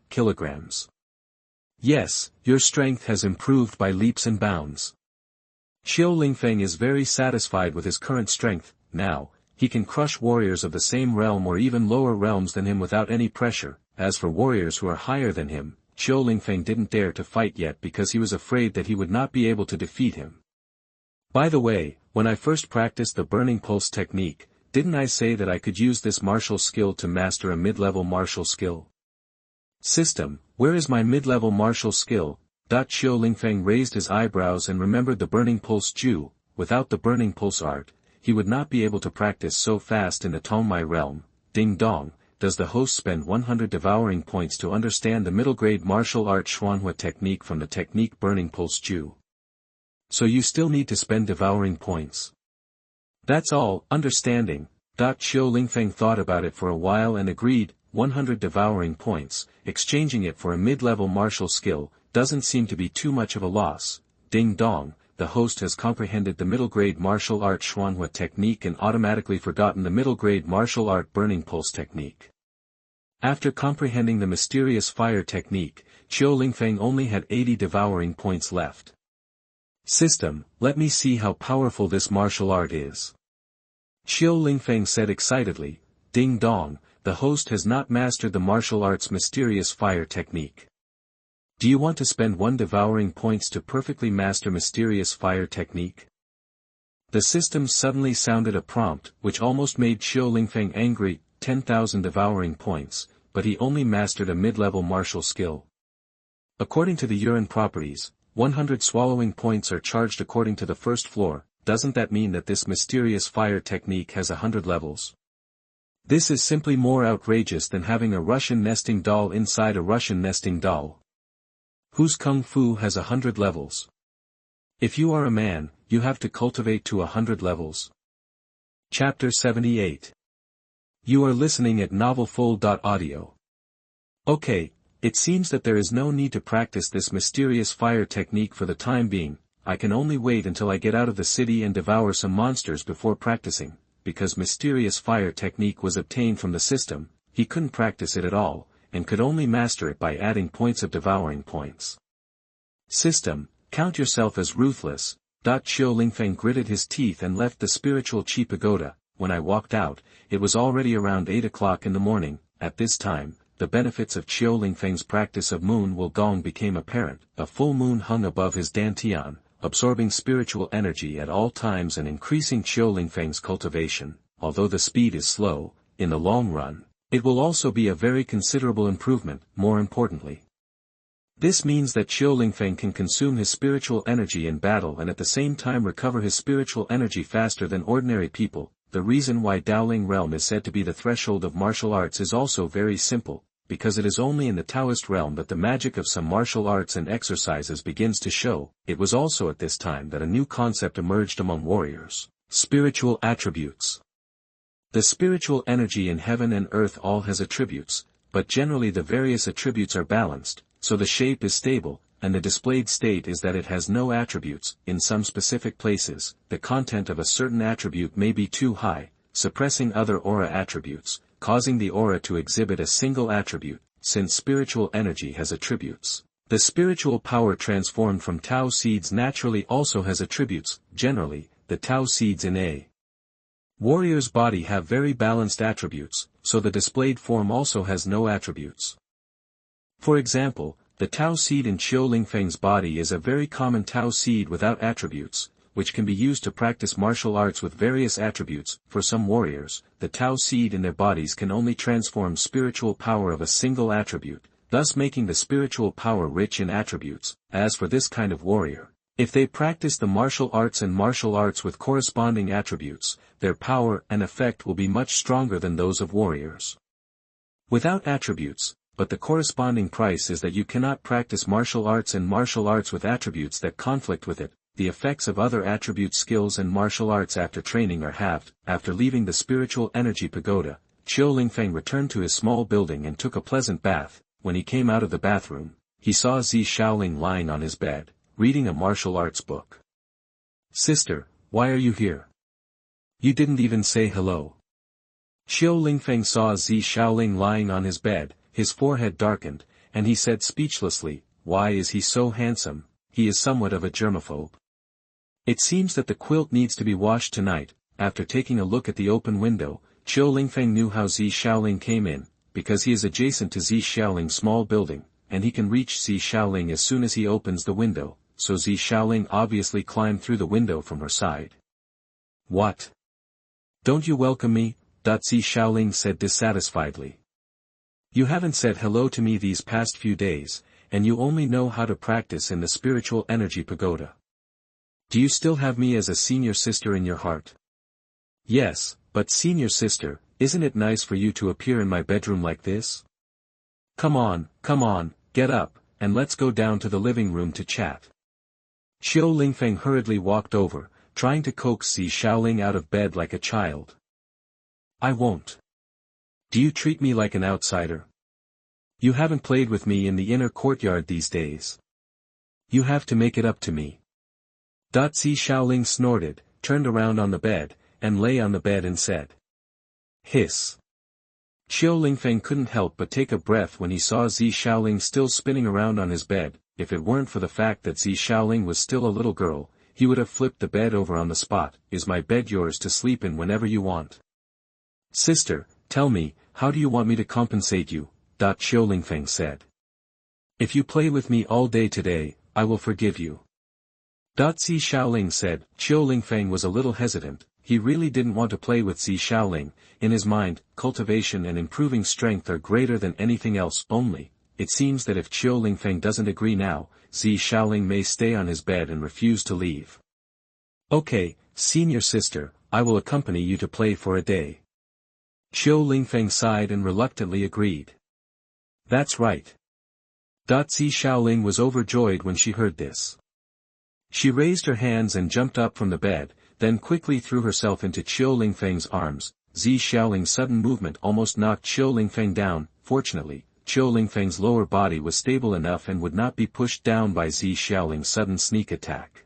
kilograms. Yes, your strength has improved by leaps and bounds. Qiu Lingfeng is very satisfied with his current strength. Now, he can crush warriors of the same realm or even lower realms than him without any pressure. As for warriors who are higher than him, Qiu Lingfeng didn't dare to fight yet because he was afraid that he would not be able to defeat him. By the way, when I first practiced the burning pulse technique, didn't I say that I could use this martial skill to master a mid-level martial skill? System, where is my mid-level martial skill? Qiu Lingfeng raised his eyebrows and remembered the burning pulse Ju. Without the burning pulse art, he would not be able to practice so fast in the Tongmai realm. Ding-dong, does the host spend 100 devouring points to understand the middle-grade martial art Xuanhua technique from the technique burning pulse Ju? So you still need to spend devouring points. That's all. Understanding. Xiao Lingfeng thought about it for a while and agreed, 100 devouring points, exchanging it for a mid-level martial skill, doesn't seem to be too much of a loss. Ding dong, the host has comprehended the middle-grade martial art Xuanhua technique and automatically forgotten the middle-grade martial art burning pulse technique. After comprehending the mysterious fire technique, Xiao Lingfeng only had 80 devouring points left. System, let me see how powerful this martial art is. Xiao Lingfeng said excitedly, Ding dong, the host has not mastered the martial art's mysterious fire technique. Do you want to spend 1 devouring points to perfectly master mysterious fire technique? The system suddenly sounded a prompt which almost made Xiao Lingfeng angry, 10,000 devouring points, but he only mastered a mid-level martial skill. According to the urine properties, 100 swallowing points are charged according to the first floor. Doesn't that mean that this mysterious fire technique has 100 levels? This is simply more outrageous than having a Russian nesting doll inside a Russian nesting doll. Whose kung fu has 100 levels? If you are a man, you have to cultivate to 100 levels. Chapter 78. You are listening at novelfull.audio. Okay, it seems that there is no need to practice this mysterious fire technique for the time being. I can only wait until I get out of the city and devour some monsters before practicing, because mysterious fire technique was obtained from the system. He couldn't practice it at all, and could only master it by adding points of devouring points. System, count yourself as ruthless. Xiao Lingfeng gritted his teeth and left the spiritual chi pagoda. When I walked out, it was already around 8 o'clock in the morning. At this time, the benefits of Xiao Lingfeng's practice of moon will gong became apparent. A full moon hung above his dantian, absorbing spiritual energy at all times and increasing Xiao Lingfeng's cultivation. Although the speed is slow, in the long run, it will also be a very considerable improvement. More importantly, this means that Xiao Lingfeng can consume his spiritual energy in battle and at the same time recover his spiritual energy faster than ordinary people. The reason why Daoling realm is said to be the threshold of martial arts is also very simple, because it is only in the Taoist realm that the magic of some martial arts and exercises begins to show. It was also at this time that a new concept emerged among warriors: spiritual attributes. The spiritual energy in heaven and earth all has attributes, but generally the various attributes are balanced, so the shape is stable, and the displayed state is that it has no attributes. In some specific places, the content of a certain attribute may be too high, suppressing other aura attributes, causing the aura to exhibit a single attribute. Since spiritual energy has attributes, the spiritual power transformed from Tao seeds naturally also has attributes. Generally, the Tao seeds in a warrior's body have very balanced attributes, so the displayed form also has no attributes. For example, the Tao seed in Xiao Lingfeng's body is a very common Tao seed without attributes, which can be used to practice martial arts with various attributes. For some warriors, the Tao seed in their bodies can only transform spiritual power of a single attribute, thus making the spiritual power rich in attributes. As for this kind of warrior, if they practice the martial arts with corresponding attributes, their power and effect will be much stronger than those of warriors without attributes. But the corresponding price is that you cannot practice martial arts with attributes that conflict with it. The effects of other attribute skills and martial arts after training are halved. After leaving the spiritual energy pagoda, Xiao Lingfeng returned to his small building and took a pleasant bath. When he came out of the bathroom, he saw Zi Shaoling lying on his bed, reading a martial arts book. Sister, why are you here? You didn't even say hello. Xiao Lingfeng saw Zi Shaoling lying on his bed, his forehead darkened, and he said speechlessly, why is he so handsome? He is somewhat of a germaphobe. It seems that the quilt needs to be washed tonight. After taking a look at the open window, Xiao Lingfeng knew how Zi Shaoling came in, because he is adjacent to Zi Shaoling's small building, and he can reach Zi Shaoling as soon as he opens the window, so Zi Shaoling obviously climbed through the window from her side. What? Don't you welcome me? Zi Shaoling said dissatisfiedly. You haven't said hello to me these past few days, and you only know how to practice in the spiritual energy pagoda. Do you still have me as a senior sister in your heart? Yes, but senior sister, isn't it nice for you to appear in my bedroom like this? Come on, get up, and let's go down to the living room to chat. Xiao Lingfeng hurriedly walked over, trying to coax Zi Shaoling out of bed like a child. I won't. Do you treat me like an outsider? You haven't played with me in the inner courtyard these days. You have to make it up to me. Zi Shaoling snorted, turned around on the bed, and lay on the bed and said. Hiss. Qiu Lingfeng couldn't help but take a breath when he saw Zi Shaoling still spinning around on his bed. If it weren't for the fact that Zi Shaoling was still a little girl, he would have flipped the bed over on the spot. Is my bed yours to sleep in whenever you want? Sister, tell me, how do you want me to compensate you? Qiu Lingfeng said. If you play with me all day today, I will forgive you. Zi Shaoling said. Qiu Lingfeng was a little hesitant. He really didn't want to play with Zi Shaoling. In his mind, cultivation and improving strength are greater than anything else. Only, it seems that if Qiu Lingfeng doesn't agree now, Zi Shaoling may stay on his bed and refuse to leave. Okay, senior sister, I will accompany you to play for a day. Qiu Lingfeng sighed and reluctantly agreed. That's right. Zi Shaoling was overjoyed when she heard this. She raised her hands and jumped up from the bed, then quickly threw herself into Qiu Lingfeng's arms. Zi Shaoling's sudden movement almost knocked Qiu Lingfeng down. Fortunately, Qiu Lingfeng's lower body was stable enough and would not be pushed down by Zi Shaoling's sudden sneak attack.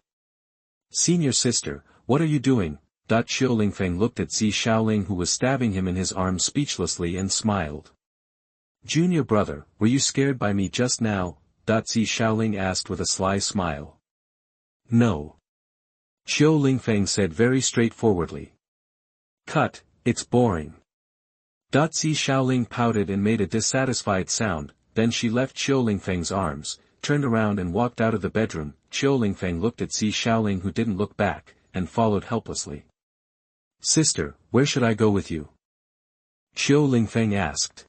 Senior sister, what are you doing? Qiu Lingfeng looked at Zi Shaoling who was stabbing him in his arms speechlessly and smiled. Junior brother, were you scared by me just now? Zi Shaoling asked with a sly smile. No. Qiu Lingfeng said very straightforwardly. Cut, it's boring. Zi Shaoling pouted and made a dissatisfied sound, then she left Qiu Lingfeng's arms, turned around and walked out of the bedroom. Qiu Lingfeng looked at Zi Shaoling who didn't look back, and followed helplessly. Sister, where should I go with you? Qiu Lingfeng asked.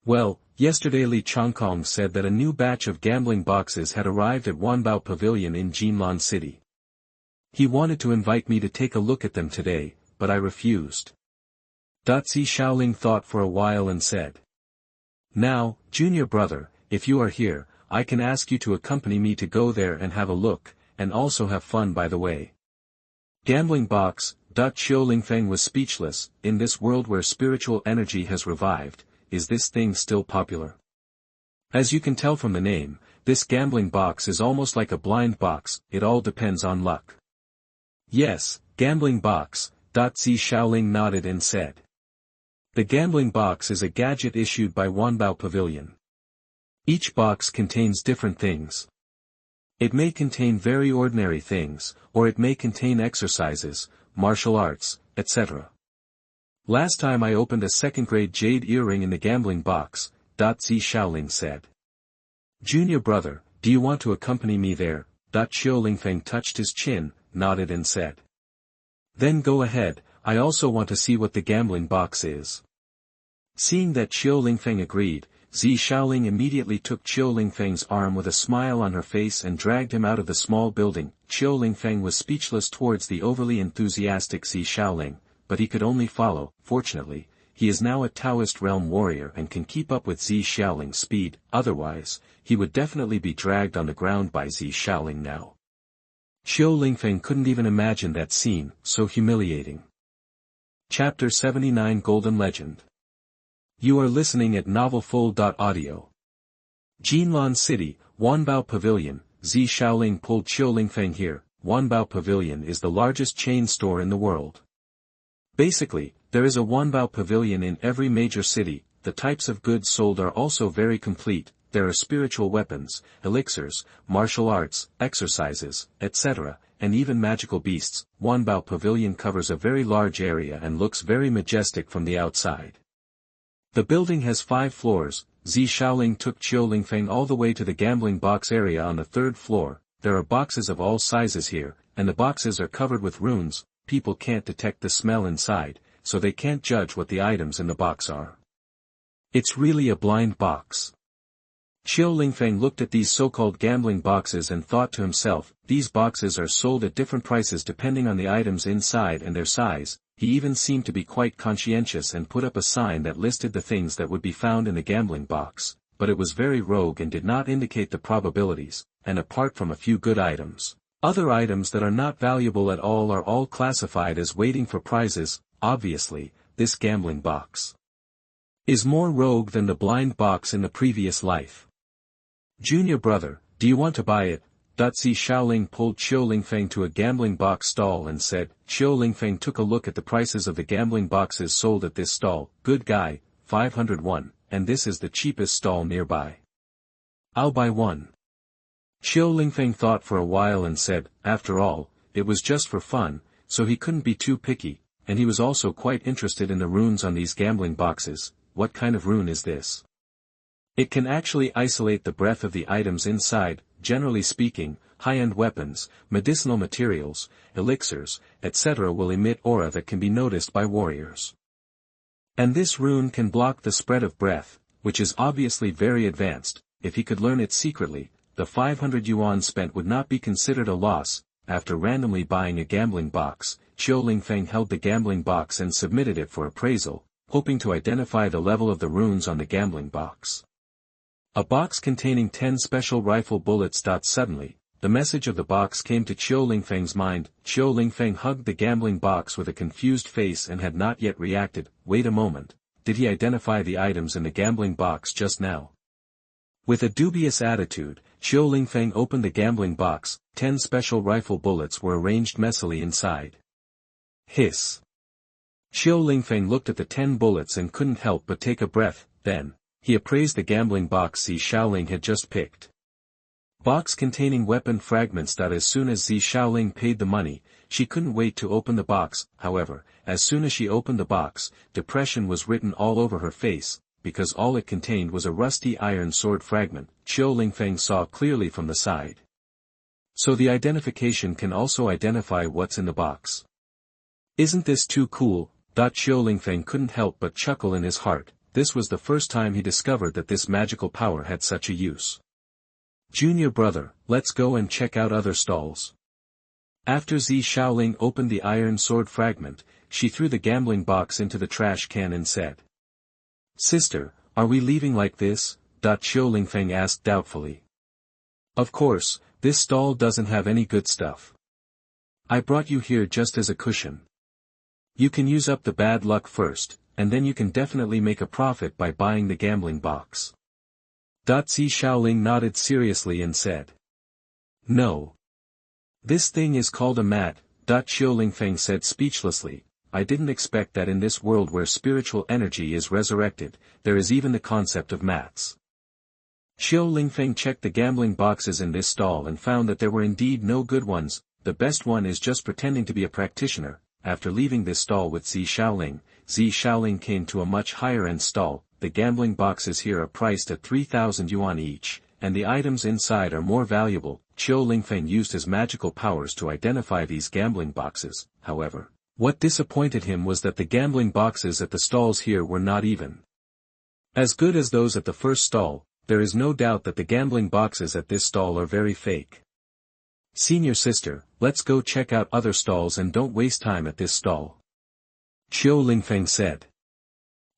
Well, yesterday Li Chongkong said that a new batch of gambling boxes had arrived at Wanbao Pavilion in Jinlan City. He wanted to invite me to take a look at them today, but I refused. Zi Shaoling thought for a while and said. Now, junior brother, if you are here, I can ask you to accompany me to go there and have a look, and also have fun by the way. Gambling box. Qiu Lingfeng was speechless. In this world where spiritual energy has revived, is this thing still popular? As you can tell from the name, this gambling box is almost like a blind box. It all depends on luck. Yes, gambling box. Zi Shaoling nodded and said. The gambling box is a gadget issued by Wanbao Pavilion. Each box contains different things. It may contain very ordinary things, or it may contain exercises, martial arts, etc. Last time I opened a second-grade jade earring in the gambling box, Zi Shaoling said. Junior brother, do you want to accompany me there? Qiu Lingfeng touched his chin, nodded and said. Then go ahead, I also want to see what the gambling box is. Seeing that Qiu Lingfeng agreed, Zi Shaoling immediately took Qiu Lingfeng's arm with a smile on her face and dragged him out of the small building. Qiu Lingfeng was speechless towards the overly enthusiastic Zi Shaoling, but he could only follow. Fortunately, he is now a Taoist realm warrior and can keep up with Zi Shaoling's speed, otherwise, he would definitely be dragged on the ground by Zi Shaoling now. Qiu Lingfeng couldn't even imagine that scene, so humiliating. Chapter 79 Golden Legend. You are listening at novelfull.audio. Jinlan City, Wanbao Pavilion. Zi Shaoling pulled Qiu Lingfeng here. Wanbao Pavilion is the largest chain store in the world. Basically, there is a Wanbao Pavilion in every major city. The types of goods sold are also very complete. There are spiritual weapons, elixirs, martial arts, exercises, etc., and even magical beasts. Wanbao Pavilion covers a very large area and looks very majestic from the outside. The building has 5 floors. Zi Shaoling took Qiu Lingfeng all the way to the gambling box area on the 3rd floor. There are boxes of all sizes here, and the boxes are covered with runes. People can't detect the smell inside, so they can't judge what the items in the box are. It's really a blind box. Qiu Lingfeng looked at these so-called gambling boxes and thought to himself, these boxes are sold at different prices depending on the items inside and their size. He even seemed to be quite conscientious and put up a sign that listed the things that would be found in the gambling box, but it was very rogue and did not indicate the probabilities, and apart from a few good items, other items that are not valuable at all are all classified as waiting for prizes. Obviously, this gambling box is more rogue than the blind box in the previous life. Junior brother, do you want to buy it? Zi Shaoling pulled Qiu Lingfeng to a gambling box stall and said. Qiu Lingfeng took a look at the prices of the gambling boxes sold at this stall. Good guy, 501, and this is the cheapest stall nearby. I'll buy one. Qiu Lingfeng thought for a while and said, after all, it was just for fun, so he couldn't be too picky, and he was also quite interested in the runes on these gambling boxes. What kind of rune is this? It can actually isolate the breath of the items inside. Generally speaking, high-end weapons, medicinal materials, elixirs, etc. will emit aura that can be noticed by warriors. And this rune can block the spread of breath, which is obviously very advanced. If he could learn it secretly, the 500 yuan spent would not be considered a loss. After randomly buying a gambling box, Qiu Lingfeng held the gambling box and submitted it for appraisal, hoping to identify the level of the runes on the gambling box. A box containing 10 special rifle bullets. Suddenly, the message of the box came to Qiu Lingfeng's mind. Qiu Lingfeng hugged the gambling box with a confused face and had not yet reacted. Wait a moment, did he identify the items in the gambling box just now? With a dubious attitude, Qiu Lingfeng opened the gambling box. 10 special rifle bullets were arranged messily inside. Hiss. Qiu Lingfeng looked at the 10 bullets and couldn't help but take a breath. Then he appraised the gambling box Zi Shaoling had just picked. Box containing weapon fragments. As soon as Zi Shaoling paid the money, she couldn't wait to open the box. However, as soon as she opened the box, depression was written all over her face, because all it contained was a rusty iron sword fragment. Qiu Lingfeng saw clearly from the side. So the identification can also identify what's in the box. Isn't this too cool? Qiu Lingfeng couldn't help but chuckle in his heart. This was the first time he discovered that this magical power had such a use. Junior brother, let's go and check out other stalls. After Zi Shaoling opened the iron sword fragment, she threw the gambling box into the trash can and said. Sister, are we leaving like this? Qiu Lingfeng asked doubtfully. Of course, this stall doesn't have any good stuff. I brought you here just as a cushion. You can use up the bad luck first, and then you can definitely make a profit by buying the gambling box. Zi Shaoling nodded seriously and said. No. This thing is called a mat. Qiu Lingfeng said speechlessly. I didn't expect that in this world where spiritual energy is resurrected, there is even the concept of mats. Qiu Lingfeng checked the gambling boxes in this stall and found that there were indeed no good ones. The best one is just pretending to be a practitioner. After leaving this stall with Zi Shaoling came to a much higher-end stall. The gambling boxes here are priced at 3,000 yuan each, and the items inside are more valuable. Qiu Lingfeng used his magical powers to identify these gambling boxes. However, what disappointed him was that the gambling boxes at the stalls here were not even as good as those at the first stall. There is no doubt that the gambling boxes at this stall are very fake. Senior sister, let's go check out other stalls and don't waste time at this stall. Qiu Lingfeng said.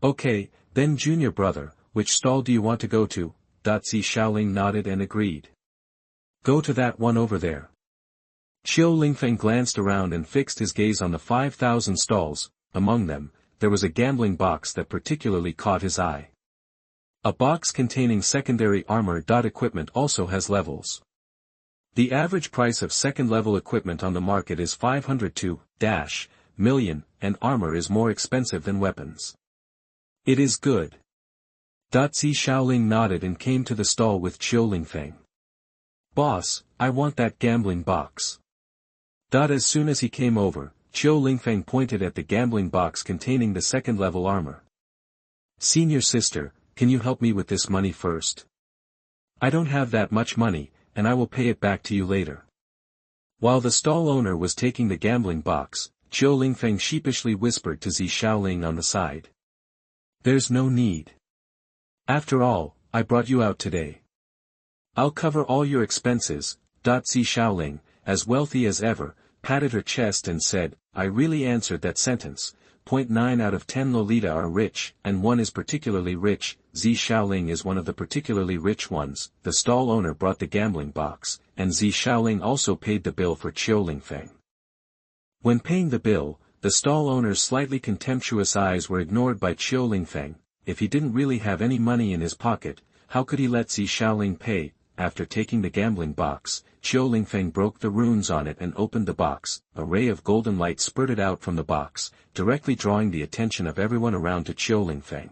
Okay, then junior brother, which stall do you want to go to? Zi Shaoling nodded and agreed. Go to that one over there. Qiu Lingfeng glanced around and fixed his gaze on the 5,000 stalls. Among them, there was a gambling box that particularly caught his eye. A box containing secondary armor. Equipment also has levels. The average price of second-level equipment on the market is 502 million, and armor is more expensive than weapons. It is good. Zi Shaoling nodded and came to the stall with Qiu Lingfeng. Boss, I want that gambling box. As soon as he came over, Qiu Lingfeng pointed at the gambling box containing the second-level armor. Senior sister, can you help me with this money first? I don't have that much money, and I will pay it back to you later. While the stall owner was taking the gambling box, Qiu Lingfeng sheepishly whispered to Zi Shaoling on the side. There's no need. After all, I brought you out today. I'll cover all your expenses. Zi Shaoling, as wealthy as ever, patted her chest and said, I really answered that sentence. 9 out of 10 Lolita are rich, and one is particularly rich. Zi Shaoling is one of the particularly rich ones. The stall owner brought the gambling box, and Zi Shaoling also paid the bill for Qiu Lingfeng. When paying the bill, The stall owner's slightly contemptuous eyes were ignored by Qiu Lingfeng. If he didn't really have any money in his pocket, how could he let Zi Xiaoling pay? After taking the gambling box, Qiu Lingfeng broke the runes on it and opened the box. A ray of golden light spurted out from the box, directly drawing the attention of everyone around to Qiu Lingfeng.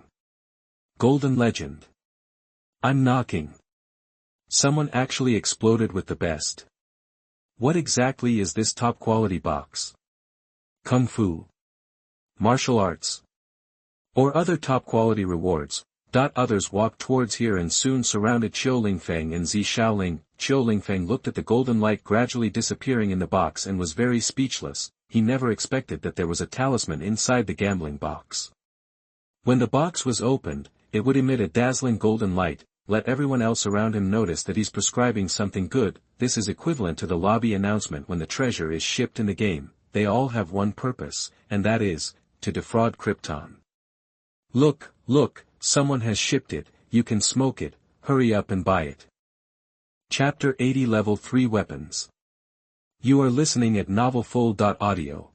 Golden Legend. I'm knocking. Someone actually exploded with the best. What exactly is this top-quality box? Kung Fu? Martial arts? Or other top-quality rewards? Others walked towards here and soon surrounded Qiu Lingfeng and Zi Xiaoling. Qiu Lingfeng looked at the golden light gradually disappearing in the box and was very speechless. He never expected that there was a talisman inside the gambling box. When the box was opened, it would emit a dazzling golden light, let everyone else around him notice that he's prescribing something good. This is equivalent to the lobby announcement when the treasure is shipped in the game. They all have one purpose, and that is, to defraud Krypton. Look, look, someone has shipped it, you can smoke it, hurry up and buy it. Chapter 80 Level 3 Weapons. You are listening at novelfull.audio.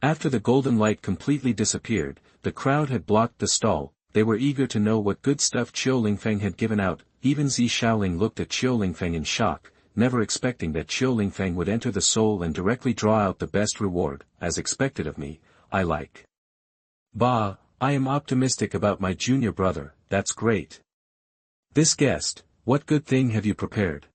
After the golden light completely disappeared, the crowd had blocked the stall. They were eager to know what good stuff Qiu Lingfeng had given out. Even Zi Xiaoling looked at Qiu Lingfeng in shock, never expecting that Qiu Lingfeng would enter the soul and directly draw out the best reward. As expected of me, I like. Bah, I am optimistic about my junior brother, that's great. This guest, what good thing have you prepared?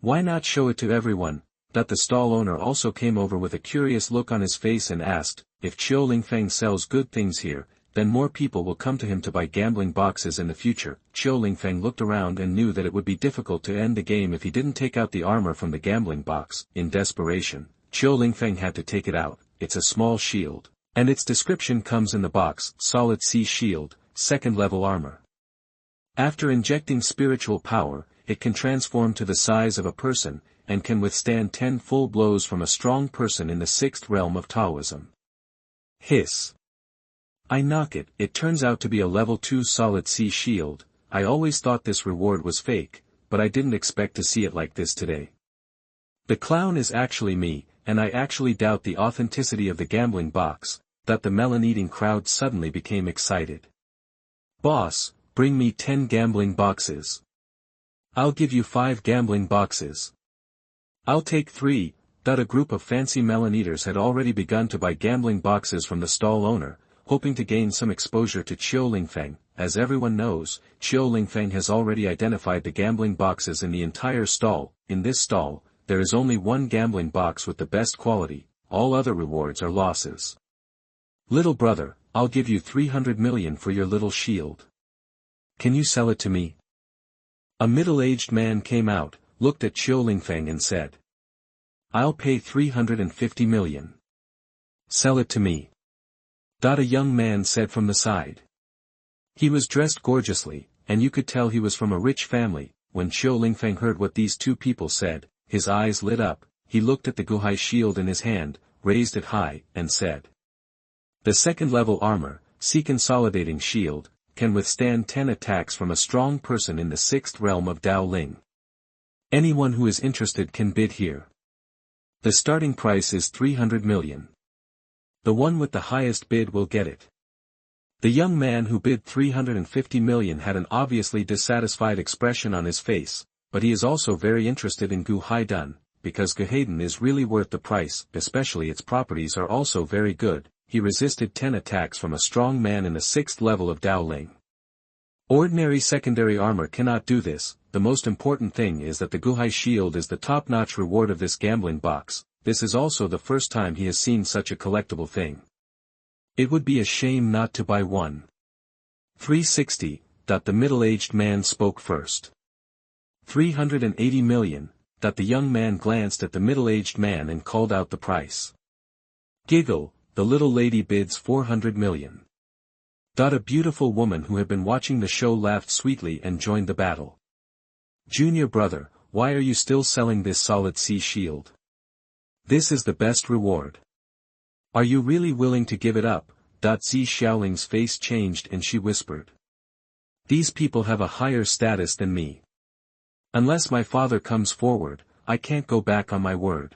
Why not show it to everyone? That the stall owner also came over with a curious look on his face and asked, if Qiu Lingfeng sells good things here, then more people will come to him to buy gambling boxes in the future. Qiu Lingfeng looked around and knew that it would be difficult to end the game if he didn't take out the armor from the gambling box. In desperation, Qiu Lingfeng had to take it out. It's a small shield. And its description comes in the box, solid sea shield, second level armor. After injecting spiritual power, it can transform to the size of a person, and can withstand 10 full blows from a strong person in the 6th realm of Taoism. Hiss. I knock it. It turns out to be a level 2 solid sea shield. I always thought this reward was fake, but I didn't expect to see it like this today. The clown is actually me, and I actually doubt the authenticity of the gambling box. That the melon-eating crowd suddenly became excited. Boss, bring me 10 gambling boxes. I'll give you 5 gambling boxes. I'll take 3. A group of fancy melon-eaters had already begun to buy gambling boxes from the stall owner, hoping to gain some exposure to Qiu Lingfeng. As everyone knows, Qiu Lingfeng has already identified the gambling boxes in the entire stall. In this stall, there is only one gambling box with the best quality, all other rewards are losses. Little brother, I'll give you 300 million for your little shield. Can you sell it to me? A middle-aged man came out, looked at Qiu Lingfeng and said. I'll pay 350 million. Sell it to me. A young man said from the side. He was dressed gorgeously, and you could tell he was from a rich family. When Qiu Lingfeng heard what these two people said, his eyes lit up. He looked at the Guhai shield in his hand, raised it high, and said. The second-level armor, Sea Consolidating Shield, can withstand 10 attacks from a strong person in the 6th realm of Daoling. Anyone who is interested can bid here. The starting price is 300 million. The one with the highest bid will get it. The young man who bid 350 million had an obviously dissatisfied expression on his face, but he is also very interested in Guhaidan, because Guhaidan is really worth the price, especially its properties are also very good. He resisted 10 attacks from a strong man in the 6th level of Daoling. Ordinary secondary armor cannot do this. The most important thing is that the Guhai shield is the top-notch reward of this gambling box. This is also the first time he has seen such a collectible thing. It would be a shame not to buy one. 360. The middle-aged man spoke first. 380 million. The young man glanced at the middle-aged man and called out the price. Giggle. The little lady bids 400 million. A beautiful woman who had been watching the show laughed sweetly and joined the battle. Junior brother, why are you still selling this solid sea shield? This is the best reward. Are you really willing to give it up? Zi Xiaoling's face changed and she whispered. These people have a higher status than me. Unless my father comes forward, I can't go back on my word.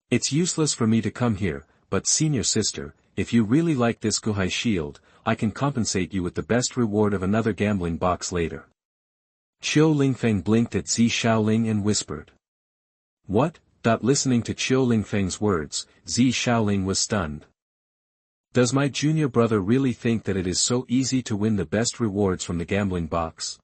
It's useless for me to come here, but senior sister, if you really like this Guhai shield, I can compensate you with the best reward of another gambling box later. Qiu Lingfeng blinked at Zi Shaoling and whispered. What? Listening to Qiu Lingfeng's words, Zi Shaoling was stunned. Does my junior brother really think that it is so easy to win the best rewards from the gambling box?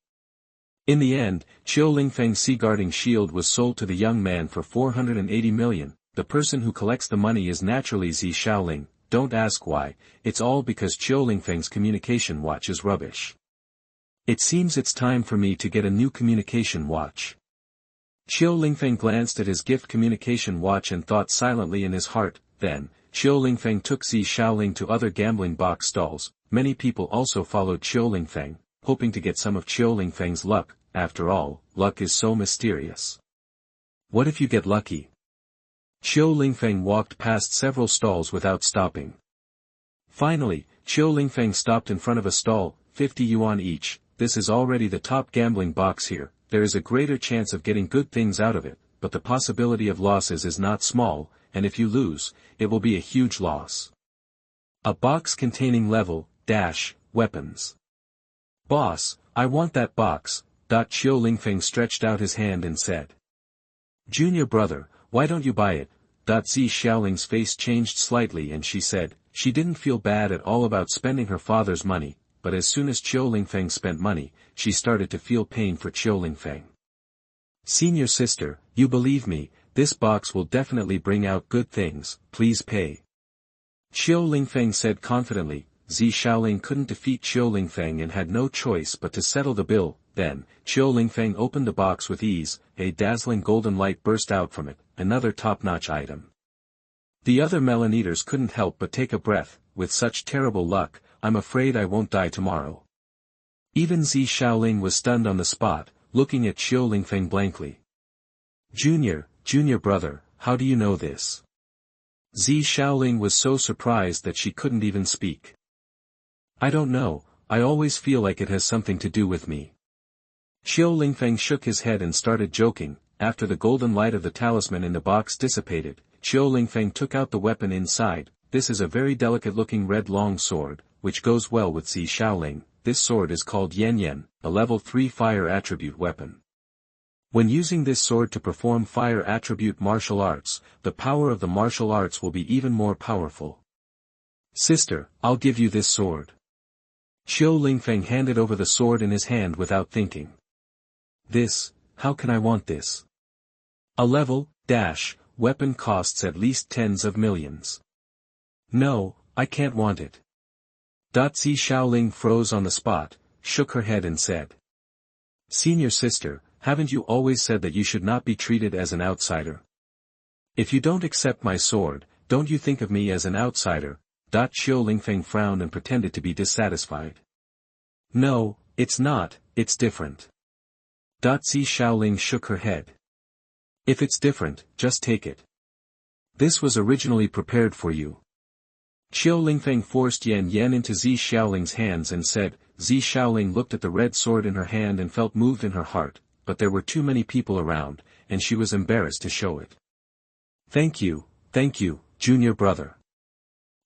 In the end, Qiu Lingfeng's sea-guarding shield was sold to the young man for 480 million. The person who collects the money is naturally Zi Shaoling. Don't ask why, it's all because Qiu Lingfeng's communication watch is rubbish. It seems it's time for me to get a new communication watch. Qiu Lingfeng glanced at his gift communication watch and thought silently in his heart. Then, Qiu Lingfeng took Zi Shaoling to other gambling box stalls. Many people also followed Qiu Lingfeng, hoping to get some of Qiu Lingfeng's luck. After all, luck is so mysterious. What if you get lucky? Qiu Lingfeng walked past several stalls without stopping. Finally, Qiu Lingfeng stopped in front of a stall, 50 yuan each. This is already the top gambling box here. There is a greater chance of getting good things out of it, but the possibility of losses is not small, and if you lose, it will be a huge loss. A box containing level, weapons. Boss, I want that box. Qiu Lingfeng stretched out his hand and said. Junior brother, why don't you buy it? Zi Shaoling's face changed slightly and she said, she didn't feel bad at all about spending her father's money, but as soon as Qiu Lingfeng spent money, she started to feel pain for Qiu Lingfeng. Senior sister, you believe me, this box will definitely bring out good things, please pay. Qiu Lingfeng said confidently. Zi Shaoling couldn't defeat Qiu Lingfeng and had no choice but to settle the bill. Then, Qiu Lingfeng opened the box with ease. A dazzling golden light burst out from it, another top-notch item. The other melon eaters couldn't help but take a breath. With such terrible luck, I'm afraid I won't die tomorrow. Even Zi Shaoling was stunned on the spot, looking at Qiu Lingfeng blankly. Junior brother, how do you know this? Zi Shaoling was so surprised that she couldn't even speak. I don't know, I always feel like it has something to do with me. Qiu Lingfeng shook his head and started joking. After the golden light of the talisman in the box dissipated, Qiu Lingfeng took out the weapon inside. This is a very delicate-looking red long sword, which goes well with Zi Shaoling. This sword is called Yan Yan, a level 3 fire attribute weapon. When using this sword to perform fire attribute martial arts, the power of the martial arts will be even more powerful. Sister, I'll give you this sword. Qiu Lingfeng handed over the sword in his hand without thinking. This, how can I want this? A level, weapon costs at least tens of millions. No, I can't want it. Zi Shaoling froze on the spot, shook her head and said. Senior sister, haven't you always said that you should not be treated as an outsider? If you don't accept my sword, don't you think of me as an outsider? Qiu Lingfeng frowned and pretended to be dissatisfied. No, it's not, it's different. Zi Shaoling shook her head. If it's different, just take it. This was originally prepared for you. Qiu Lingfeng forced Yan Yan into Zi Shaoling's hands and said. Zi Shaoling looked at the red sword in her hand and felt moved in her heart, but there were too many people around, and she was embarrassed to show it. Thank you, junior brother.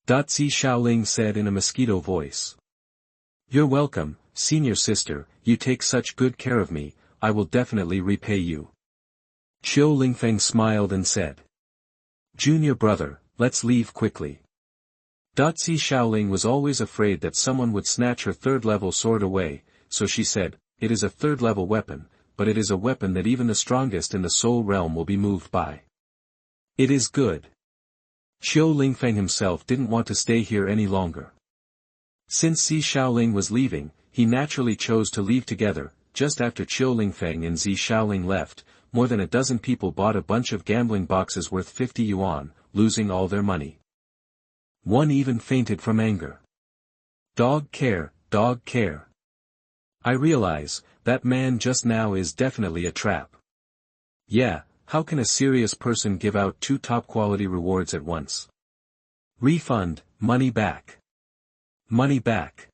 Zi Shaoling said in a mosquito voice. You're welcome, senior sister, you take such good care of me, I will definitely repay you. Qiu Lingfeng smiled and said. Junior brother, let's leave quickly. Zi Shaoling was always afraid that someone would snatch her third-level sword away, so she said, it is a third-level weapon, but it is a weapon that even the strongest in the soul realm will be moved by. It is good. Qiu Lingfeng himself didn't want to stay here any longer. Since Zi Shaoling was leaving, he naturally chose to leave together. Just after Qiu Lingfeng and Zi Shaoling left, more than a dozen people bought a bunch of gambling boxes worth 50 yuan, losing all their money. One even fainted from anger. Dog care. I realize, that man just now is definitely a trap. Yeah, how can a serious person give out 2 top-quality rewards at once? Refund, money back. Money back.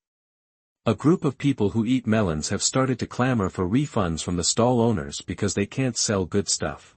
A group of people who eat melons have started to clamor for refunds from the stall owners because they can't sell good stuff.